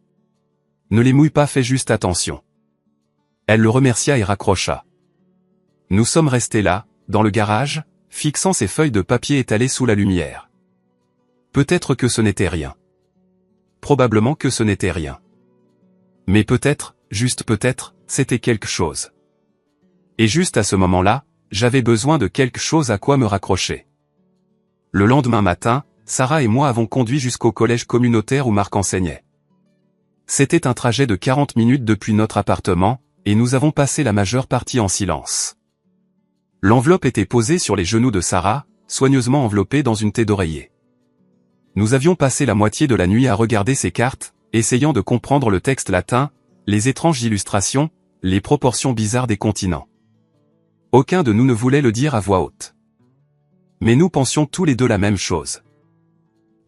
Ne les mouille pas, fais juste attention. Elle le remercia et raccrocha. Nous sommes restés là, dans le garage, fixant ces feuilles de papier étalées sous la lumière. Peut-être que ce n'était rien. Probablement que ce n'était rien. Mais peut-être, juste peut-être, c'était quelque chose. Et juste à ce moment-là, j'avais besoin de quelque chose à quoi me raccrocher. Le lendemain matin, Sarah et moi avons conduit jusqu'au collège communautaire où Marc enseignait. C'était un trajet de 40 minutes depuis notre appartement, et nous avons passé la majeure partie en silence. L'enveloppe était posée sur les genoux de Sarah, soigneusement enveloppée dans une thé d'oreiller. Nous avions passé la moitié de la nuit à regarder ces cartes, essayant de comprendre le texte latin, les étranges illustrations, les proportions bizarres des continents. Aucun de nous ne voulait le dire à voix haute. Mais nous pensions tous les deux la même chose.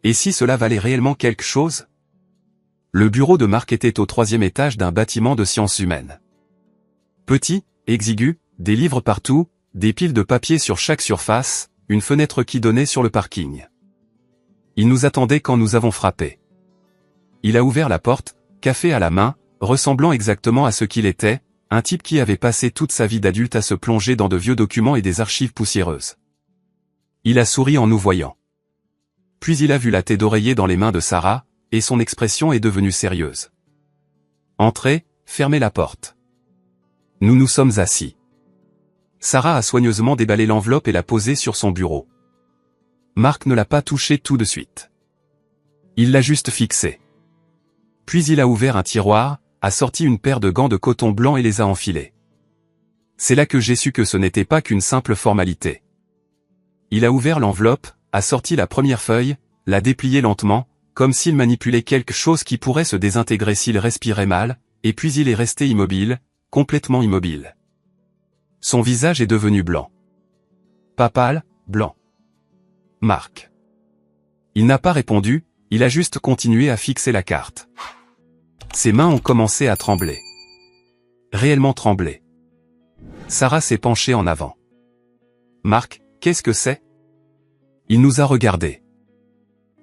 Et si cela valait réellement quelque chose? Le bureau de Marc était au 3e étage d'un bâtiment de sciences humaines. Petit, exigu, des livres partout, des piles de papier sur chaque surface, une fenêtre qui donnait sur le parking. Il nous attendait quand nous avons frappé. Il a ouvert la porte, café à la main, ressemblant exactement à ce qu'il était, un type qui avait passé toute sa vie d'adulte à se plonger dans de vieux documents et des archives poussiéreuses. Il a souri en nous voyant. Puis il a vu la thé d'oreiller dans les mains de Sarah, et son expression est devenue sérieuse. Entrez, fermez la porte. Nous nous sommes assis. Sarah a soigneusement déballé l'enveloppe et l'a posée sur son bureau. Marc ne l'a pas touchée tout de suite. Il l'a juste fixée. Puis il a ouvert un tiroir, a sorti une paire de gants de coton blanc et les a enfilés. C'est là que j'ai su que ce n'était pas qu'une simple formalité. Il a ouvert l'enveloppe, a sorti la première feuille, l'a dépliée lentement, comme s'il manipulait quelque chose qui pourrait se désintégrer s'il respirait mal, et puis il est resté immobile, complètement immobile. Son visage est devenu blanc. Pas pâle, blanc. Marc. Il n'a pas répondu, il a juste continué à fixer la carte. Ses mains ont commencé à trembler. Réellement trembler. Sarah s'est penchée en avant. Marc, qu'est-ce que c'est? Il nous a regardés.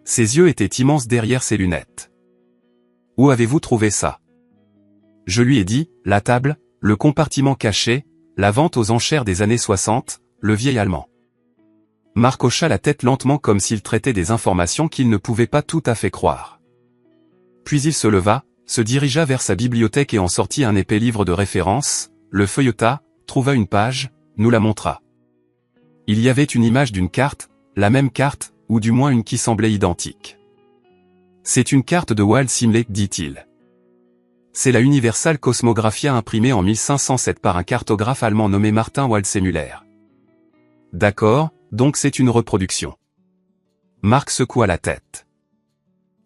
Ses yeux étaient immenses derrière ses lunettes. Où avez-vous trouvé ça? Je lui ai dit, la table, le compartiment caché, la vente aux enchères des années 60, le vieil allemand. Marc hocha la tête lentement comme s'il traitait des informations qu'il ne pouvait pas tout à fait croire. Puis il se leva, se dirigea vers sa bibliothèque et en sortit un épais livre de référence, le feuilleta, trouva une page, nous la montra. Il y avait une image d'une carte, la même carte, ou du moins une qui semblait identique. C'est une carte de Walt Simley, dit-il. C'est la Universal Cosmographia imprimée en 1507 par un cartographe allemand nommé Martin Waldseemüller. D'accord, donc c'est une reproduction. Marc secoua la tête.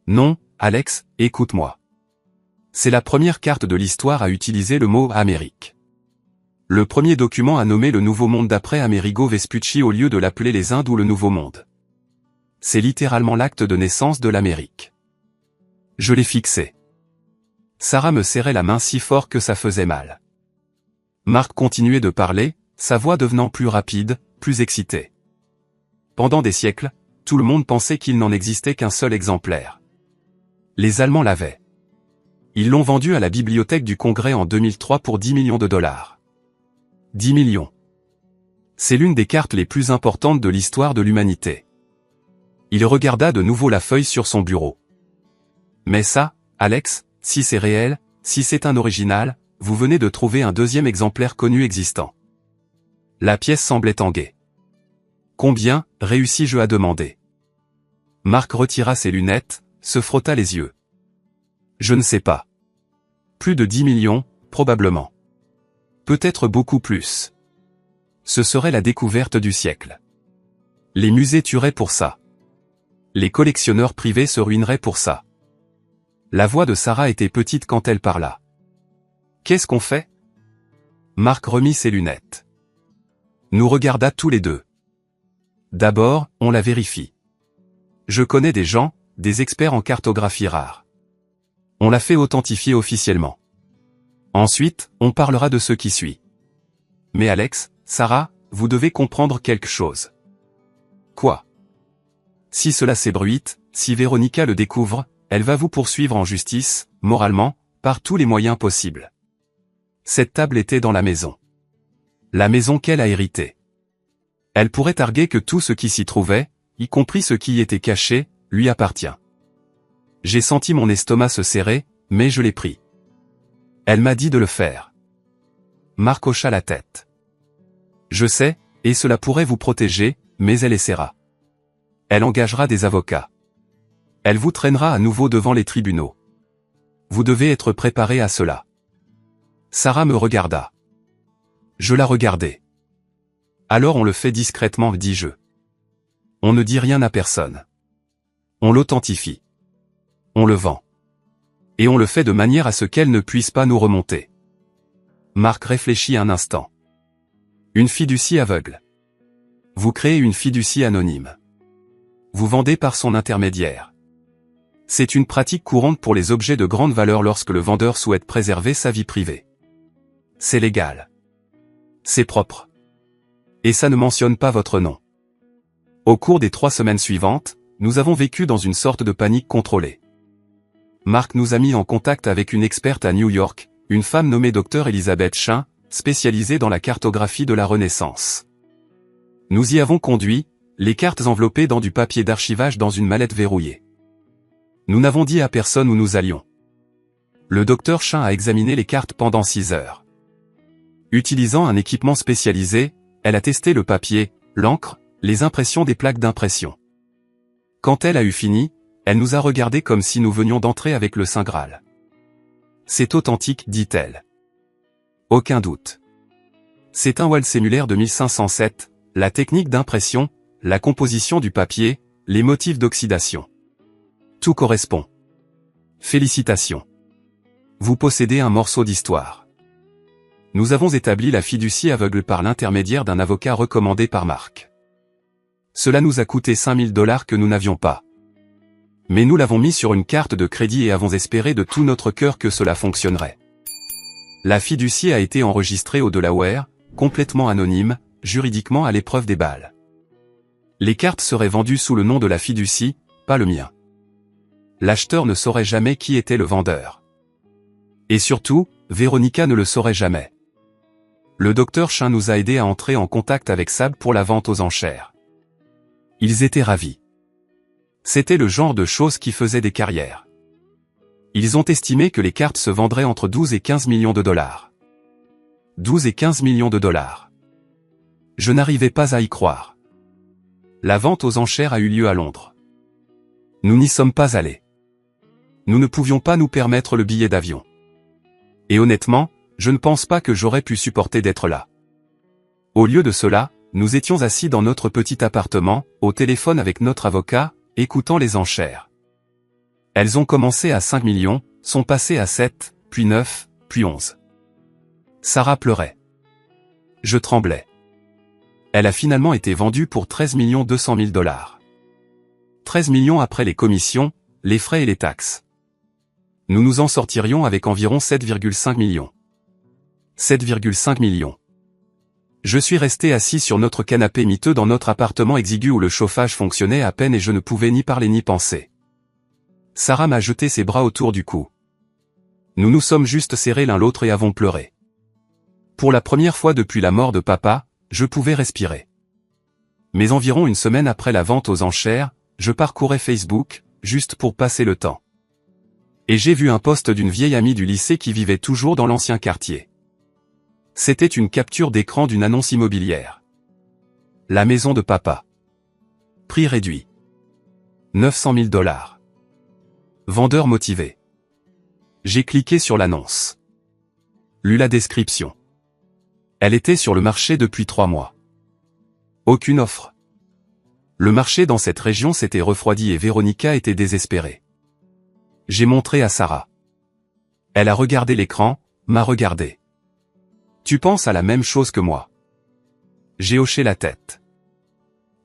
Non, Alex, écoute-moi. C'est la première carte de l'histoire à utiliser le mot Amérique. Le premier document a nommé le Nouveau Monde d'après Amerigo Vespucci au lieu de l'appeler les Indes ou le Nouveau Monde. C'est littéralement l'acte de naissance de l'Amérique. Je l'ai fixé. Sarah me serrait la main si fort que ça faisait mal. Marc continuait de parler, sa voix devenant plus rapide, plus excitée. Pendant des siècles, tout le monde pensait qu'il n'en existait qu'un seul exemplaire. Les Allemands l'avaient. Ils l'ont vendu à la bibliothèque du Congrès en 2003 pour 10 millions de dollars. 10 millions. C'est l'une des cartes les plus importantes de l'histoire de l'humanité. Il regarda de nouveau la feuille sur son bureau. Mais ça, Alex, si c'est réel, si c'est un original, vous venez de trouver un deuxième exemplaire connu existant. La pièce semblait tanguer. Combien, réussis-je à demander. Marc retira ses lunettes, se frotta les yeux. Je ne sais pas. Plus de 10 millions, probablement. Peut-être beaucoup plus. Ce serait la découverte du siècle. Les musées tueraient pour ça. Les collectionneurs privés se ruineraient pour ça. La voix de Sarah était petite quand elle parla. Qu'est-ce qu'on fait? Marc remit ses lunettes. Nous regarda tous les deux. D'abord, on la vérifie. Je connais des gens, des experts en cartographie rare. On l'a fait authentifier officiellement. Ensuite, on parlera de ce qui suit. Mais Alex, Sarah, vous devez comprendre quelque chose. Quoi? Si cela s'ébruite, si Véronica le découvre, elle va vous poursuivre en justice, moralement, par tous les moyens possibles. Cette table était dans la maison. La maison qu'elle a héritée. Elle pourrait arguer que tout ce qui s'y trouvait, y compris ce qui y était caché, lui appartient. J'ai senti mon estomac se serrer, mais je l'ai pris. Elle m'a dit de le faire. Marc hocha la tête. Je sais, et cela pourrait vous protéger, mais elle essaiera. Elle engagera des avocats. Elle vous traînera à nouveau devant les tribunaux. Vous devez être préparé à cela. Sarah me regarda. Je la regardai. Alors on le fait discrètement, dis-je. On ne dit rien à personne. On l'authentifie. On le vend. Et on le fait de manière à ce qu'elle ne puisse pas nous remonter. Marc réfléchit un instant. Une fiducie aveugle. Vous créez une fiducie anonyme. Vous vendez par son intermédiaire. C'est une pratique courante pour les objets de grande valeur lorsque le vendeur souhaite préserver sa vie privée. C'est légal. C'est propre. Et ça ne mentionne pas votre nom. Au cours des 3 semaines suivantes, nous avons vécu dans une sorte de panique contrôlée. Marc nous a mis en contact avec une experte à New York, une femme nommée Dr Elisabeth Chain, spécialisée dans la cartographie de la Renaissance. Nous y avons conduit, les cartes enveloppées dans du papier d'archivage dans une mallette verrouillée. Nous n'avons dit à personne où nous allions. Le docteur Chain a examiné les cartes pendant 6 heures. Utilisant un équipement spécialisé, elle a testé le papier, l'encre, les impressions des plaques d'impression. Quand elle a eu fini, elle nous a regardés comme si nous venions d'entrer avec le Saint Graal. C'est authentique, dit-elle. Aucun doute. C'est un Waldseemüller de 1507, la technique d'impression, la composition du papier, les motifs d'oxydation. Tout correspond. Félicitations. Vous possédez un morceau d'histoire. Nous avons établi la fiducie aveugle par l'intermédiaire d'un avocat recommandé par Marc. Cela nous a coûté $5 000 que nous n'avions pas. Mais nous l'avons mis sur une carte de crédit et avons espéré de tout notre cœur que cela fonctionnerait. La fiducie a été enregistrée au Delaware, complètement anonyme, juridiquement à l'épreuve des balles. Les cartes seraient vendues sous le nom de la fiducie, pas le mien. L'acheteur ne saurait jamais qui était le vendeur. Et surtout, Véronica ne le saurait jamais. Le docteur Chin nous a aidés à entrer en contact avec Sab pour la vente aux enchères. Ils étaient ravis. C'était le genre de choses qui faisaient des carrières. Ils ont estimé que les cartes se vendraient entre 12 et 15 millions de dollars. 12 et 15 millions de dollars. Je n'arrivais pas à y croire. La vente aux enchères a eu lieu à Londres. Nous n'y sommes pas allés. Nous ne pouvions pas nous permettre le billet d'avion. Et honnêtement, je ne pense pas que j'aurais pu supporter d'être là. Au lieu de cela, nous étions assis dans notre petit appartement, au téléphone avec notre avocat, écoutant les enchères. Elles ont commencé à 5 millions, sont passées à 7, puis 9, puis 11. Sarah pleurait. Je tremblais. Elle a finalement été vendue pour 13 200 000 dollars. 13 millions après les commissions, les frais et les taxes. Nous nous en sortirions avec environ 7,5 millions. 7,5 millions. Je suis resté assis sur notre canapé miteux dans notre appartement exigu où le chauffage fonctionnait à peine et je ne pouvais ni parler ni penser. Sarah m'a jeté ses bras autour du cou. Nous nous sommes juste serrés l'un l'autre et avons pleuré. Pour la première fois depuis la mort de papa, je pouvais respirer. Mais environ une semaine après la vente aux enchères, je parcourais Facebook, juste pour passer le temps. Et j'ai vu un post d'une vieille amie du lycée qui vivait toujours dans l'ancien quartier. C'était une capture d'écran d'une annonce immobilière. La maison de papa. Prix réduit. 900 000 dollars. Vendeur motivé. J'ai cliqué sur l'annonce. Lu la description. Elle était sur le marché depuis 3 mois. Aucune offre. Le marché dans cette région s'était refroidi et Véronica était désespérée. J'ai montré à Sarah. Elle a regardé l'écran, m'a regardé. Tu penses à la même chose que moi. J'ai hoché la tête.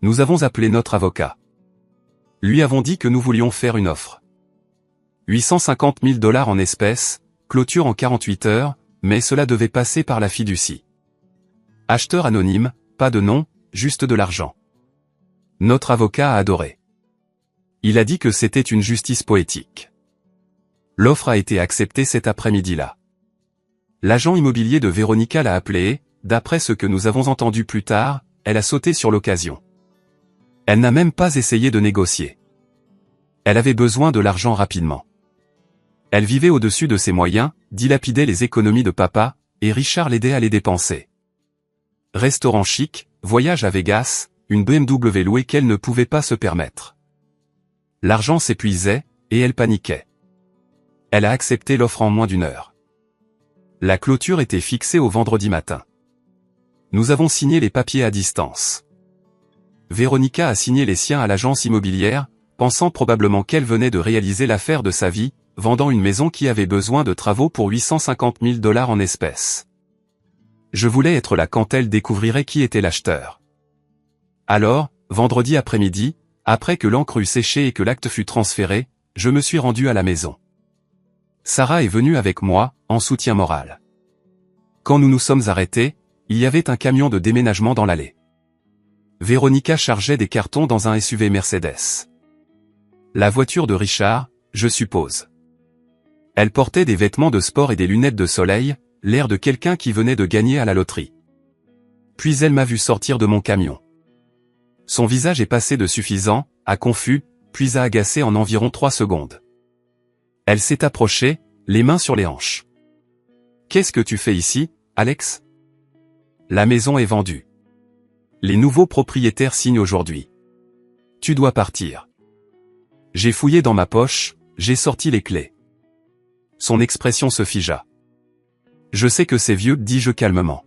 Nous avons appelé notre avocat. Lui avons dit que nous voulions faire une offre. 850 000 dollars en espèces, clôture en 48 heures, mais cela devait passer par la fiducie. Acheteur anonyme, pas de nom, juste de l'argent. Notre avocat a adoré. Il a dit que c'était une justice poétique. L'offre a été acceptée cet après-midi-là. L'agent immobilier de Véronica l'a appelé et, d'après ce que nous avons entendu plus tard, elle a sauté sur l'occasion. Elle n'a même pas essayé de négocier. Elle avait besoin de l'argent rapidement. Elle vivait au-dessus de ses moyens, dilapidait les économies de papa, et Richard l'aidait à les dépenser. Restaurant chic, voyage à Vegas, une BMW louée qu'elle ne pouvait pas se permettre. L'argent s'épuisait, et elle paniquait. Elle a accepté l'offre en moins d'une heure. La clôture était fixée au vendredi matin. Nous avons signé les papiers à distance. Véronica a signé les siens à l'agence immobilière, pensant probablement qu'elle venait de réaliser l'affaire de sa vie, vendant une maison qui avait besoin de travaux pour 850 000 dollars en espèces. Je voulais être là quand elle découvrirait qui était l'acheteur. Alors, vendredi après-midi, après que l'encre eut séché et que l'acte fut transféré, je me suis rendu à la maison. Sarah est venue avec moi, en soutien moral. Quand nous nous sommes arrêtés, il y avait un camion de déménagement dans l'allée. Véronica chargeait des cartons dans un SUV Mercedes. La voiture de Richard, je suppose. Elle portait des vêtements de sport et des lunettes de soleil, l'air de quelqu'un qui venait de gagner à la loterie. Puis elle m'a vu sortir de mon camion. Son visage est passé de suffisant, à confus, puis à agacé en environ 3 secondes. Elle s'est approchée, les mains sur les hanches. « Qu'est-ce que tu fais ici, Alex ? » La maison est vendue. Les nouveaux propriétaires signent aujourd'hui. Tu dois partir. J'ai fouillé dans ma poche, j'ai sorti les clés. Son expression se figea. Je sais que c'est vieux, dis-je calmement.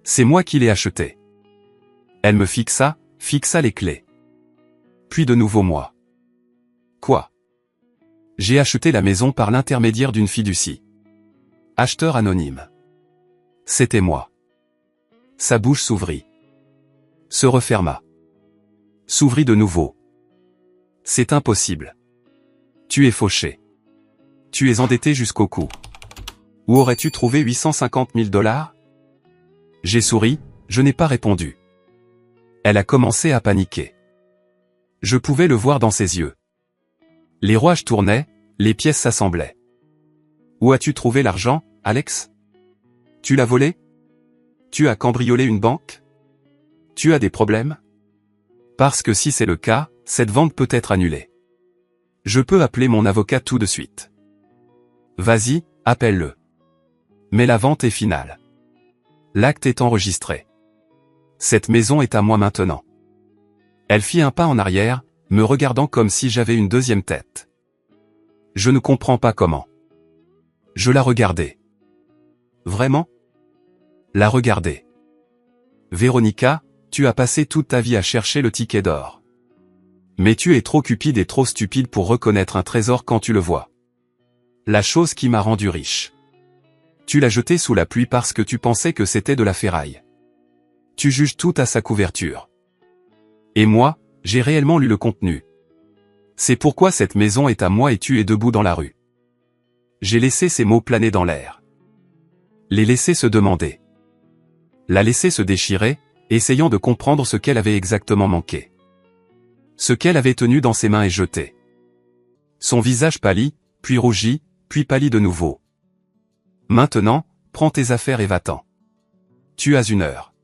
C'est moi qui l'ai acheté. Elle me fixa les clés. Puis de nouveau moi. Quoi ? J'ai acheté la maison par l'intermédiaire d'une fiducie. Acheteur anonyme. C'était moi. Sa bouche s'ouvrit. Se referma. S'ouvrit de nouveau. C'est impossible. Tu es fauché. Tu es endetté jusqu'au cou. Où aurais-tu trouvé 850 000 $? J'ai souri, je n'ai pas répondu. Elle a commencé à paniquer. Je pouvais le voir dans ses yeux. Les rouages tournaient, les pièces s'assemblaient. Où as-tu trouvé l'argent, Alex? Tu l'as volé? Tu as cambriolé une banque? Tu as des problèmes? Parce que si c'est le cas, cette vente peut être annulée. Je peux appeler mon avocat tout de suite. Vas-y, appelle-le. Mais la vente est finale. L'acte est enregistré. Cette maison est à moi maintenant. Elle fit un pas en arrière, me regardant comme si j'avais une deuxième tête. Je ne comprends pas comment. Je la regardais. Vraiment? La regarder. Véronica, tu as passé toute ta vie à chercher le ticket d'or. Mais tu es trop cupide et trop stupide pour reconnaître un trésor quand tu le vois. La chose qui m'a rendu riche. Tu l'as jeté sous la pluie parce que tu pensais que c'était de la ferraille. Tu juges tout à sa couverture. Et moi, j'ai réellement lu le contenu. C'est pourquoi cette maison est à moi et tu es debout dans la rue. J'ai laissé ces mots planer dans l'air. Les laisser se demander. La laisser se déchirer, essayant de comprendre ce qu'elle avait exactement manqué. Ce qu'elle avait tenu dans ses mains et jeté. Son visage pâlit, puis rougit, puis pâlit de nouveau. Maintenant, prends tes affaires et va-t'en. Tu as 1 heure.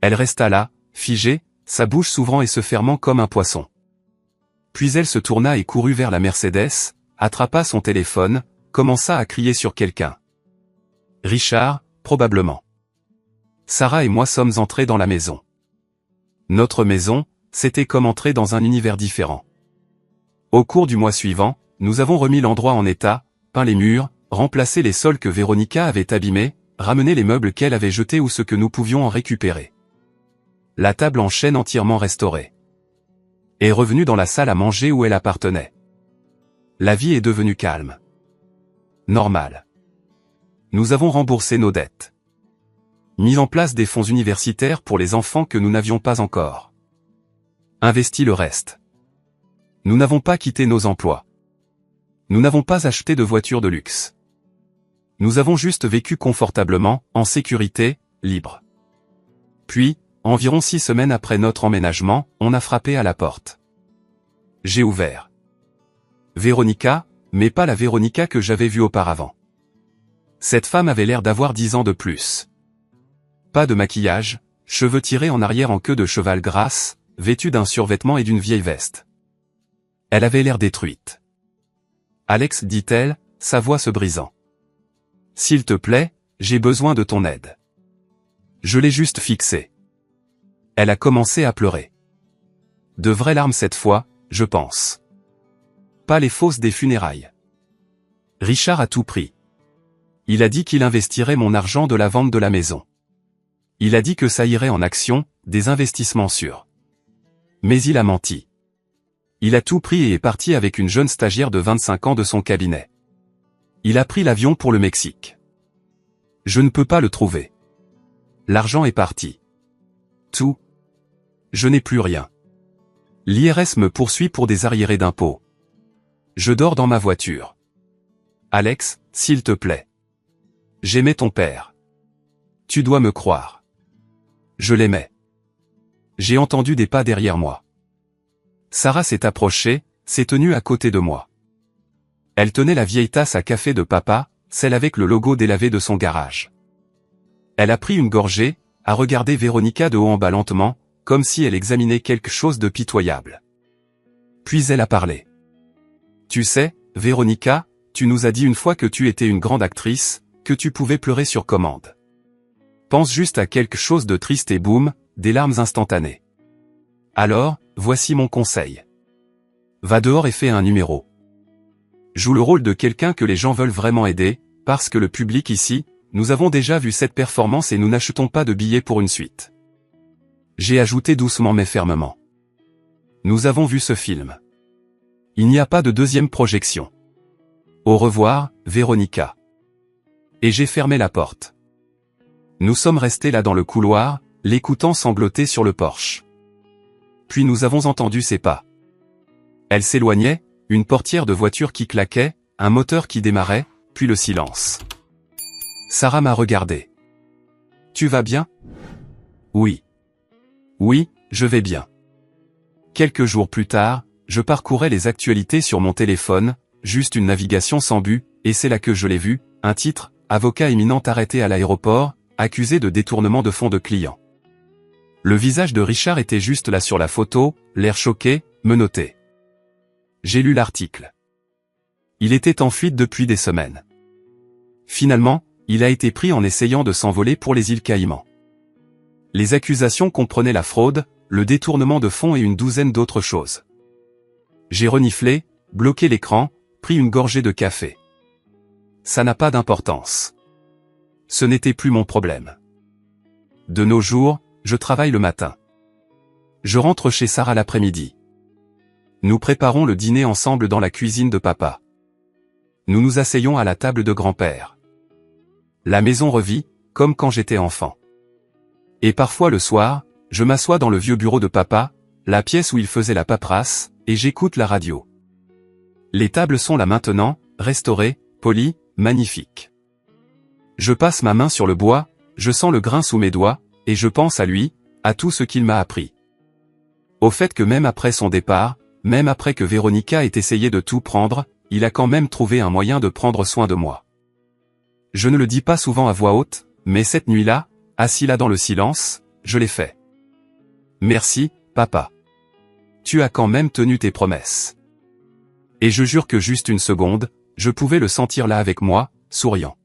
Elle resta là, figée, sa bouche s'ouvrant et se fermant comme un poisson. Puis elle se tourna et courut vers la Mercedes, attrapa son téléphone, commença à crier sur quelqu'un. Richard, probablement. Sarah et moi sommes entrés dans la maison. Notre maison, c'était comme entrer dans un univers différent. Au cours du mois suivant, nous avons remis l'endroit en état, peint les murs, remplacé les sols que Véronica avait abîmés, ramené les meubles qu'elle avait jetés ou ce que nous pouvions en récupérer. La table en chêne entièrement restaurée. Est revenue dans la salle à manger où elle appartenait. La vie est devenue calme. Normale. Nous avons remboursé nos dettes. Mis en place des fonds universitaires pour les enfants que nous n'avions pas encore. Investi le reste. Nous n'avons pas quitté nos emplois. Nous n'avons pas acheté de voiture de luxe. Nous avons juste vécu confortablement, en sécurité, libre. Puis, environ 6 semaines après notre emménagement, on a frappé à la porte. J'ai ouvert. Véronica, mais pas la Véronica que j'avais vue auparavant. Cette femme avait l'air d'avoir 10 ans de plus. Pas de maquillage, cheveux tirés en arrière en queue de cheval grasse, vêtue d'un survêtement et d'une vieille veste. Elle avait l'air détruite. Alex, dit-elle, sa voix se brisant. S'il te plaît, j'ai besoin de ton aide. Je l'ai juste fixée. Elle a commencé à pleurer. De vraies larmes cette fois, je pense. Pas les fausses des funérailles. Richard a tout pris. Il a dit qu'il investirait mon argent de la vente de la maison. Il a dit que ça irait en actions, des investissements sûrs. Mais il a menti. Il a tout pris et est parti avec une jeune stagiaire de 25 ans de son cabinet. Il a pris l'avion pour le Mexique. Je ne peux pas le trouver. L'argent est parti. Tout. Je n'ai plus rien. L'IRS me poursuit pour des arriérés d'impôts. Je dors dans ma voiture. Alex, s'il te plaît. J'aimais ton père. Tu dois me croire. Je l'aimais. J'ai entendu des pas derrière moi. Sarah s'est approchée, s'est tenue à côté de moi. Elle tenait la vieille tasse à café de papa, celle avec le logo délavé de son garage. Elle a pris une gorgée, a regardé Véronica de haut en bas lentement, comme si elle examinait quelque chose de pitoyable. Puis elle a parlé. Tu sais, Véronica, tu nous as dit une fois que tu étais une grande actrice, que tu pouvais pleurer sur commande. Pense juste à quelque chose de triste et boum, des larmes instantanées. Alors, voici mon conseil. Va dehors et fais un numéro. Joue le rôle de quelqu'un que les gens veulent vraiment aider, parce que le public ici, nous avons déjà vu cette performance et nous n'achetons pas de billets pour une suite. J'ai ajouté doucement mais fermement. Nous avons vu ce film. Il n'y a pas de deuxième projection. Au revoir, Véronica. Et j'ai fermé la porte. Nous sommes restés là dans le couloir, l'écoutant sangloter sur le porche. Puis nous avons entendu ses pas. Elle s'éloignait, une portière de voiture qui claquait, un moteur qui démarrait, puis le silence. Sarah m'a regardé. « Tu vas bien ? » ?»« Oui. »« Oui, je vais bien. » Quelques jours plus tard, je parcourais les actualités sur mon téléphone, juste une navigation sans but, et c'est là que je l'ai vu, un titre, avocat éminent arrêté à l'aéroport, accusé de détournement de fonds de clients. Le visage de Richard était juste là sur la photo, l'air choqué, menotté. J'ai lu l'article. Il était en fuite depuis des semaines. Finalement, il a été pris en essayant de s'envoler pour les îles Caïmans. Les accusations comprenaient la fraude, le détournement de fonds et une douzaine d'autres choses. J'ai reniflé, bloqué l'écran, pris une gorgée de café. Ça n'a pas d'importance. Ce n'était plus mon problème. De nos jours, je travaille le matin. Je rentre chez Sarah l'après-midi. Nous préparons le dîner ensemble dans la cuisine de papa. Nous nous asseyons à la table de grand-père. La maison revit, comme quand j'étais enfant. Et parfois le soir, je m'assois dans le vieux bureau de papa, la pièce où il faisait la paperasse, et j'écoute la radio. Les tables sont là maintenant, restaurées, polies, magnifiques. Je passe ma main sur le bois, je sens le grain sous mes doigts, et je pense à lui, à tout ce qu'il m'a appris. Au fait que même après son départ, même après que Véronica ait essayé de tout prendre, il a quand même trouvé un moyen de prendre soin de moi. Je ne le dis pas souvent à voix haute, mais cette nuit-là, assis là dans le silence, je l'ai fait. Merci, papa. Tu as quand même tenu tes promesses. Et je jure que juste une seconde, je pouvais le sentir là avec moi, souriant.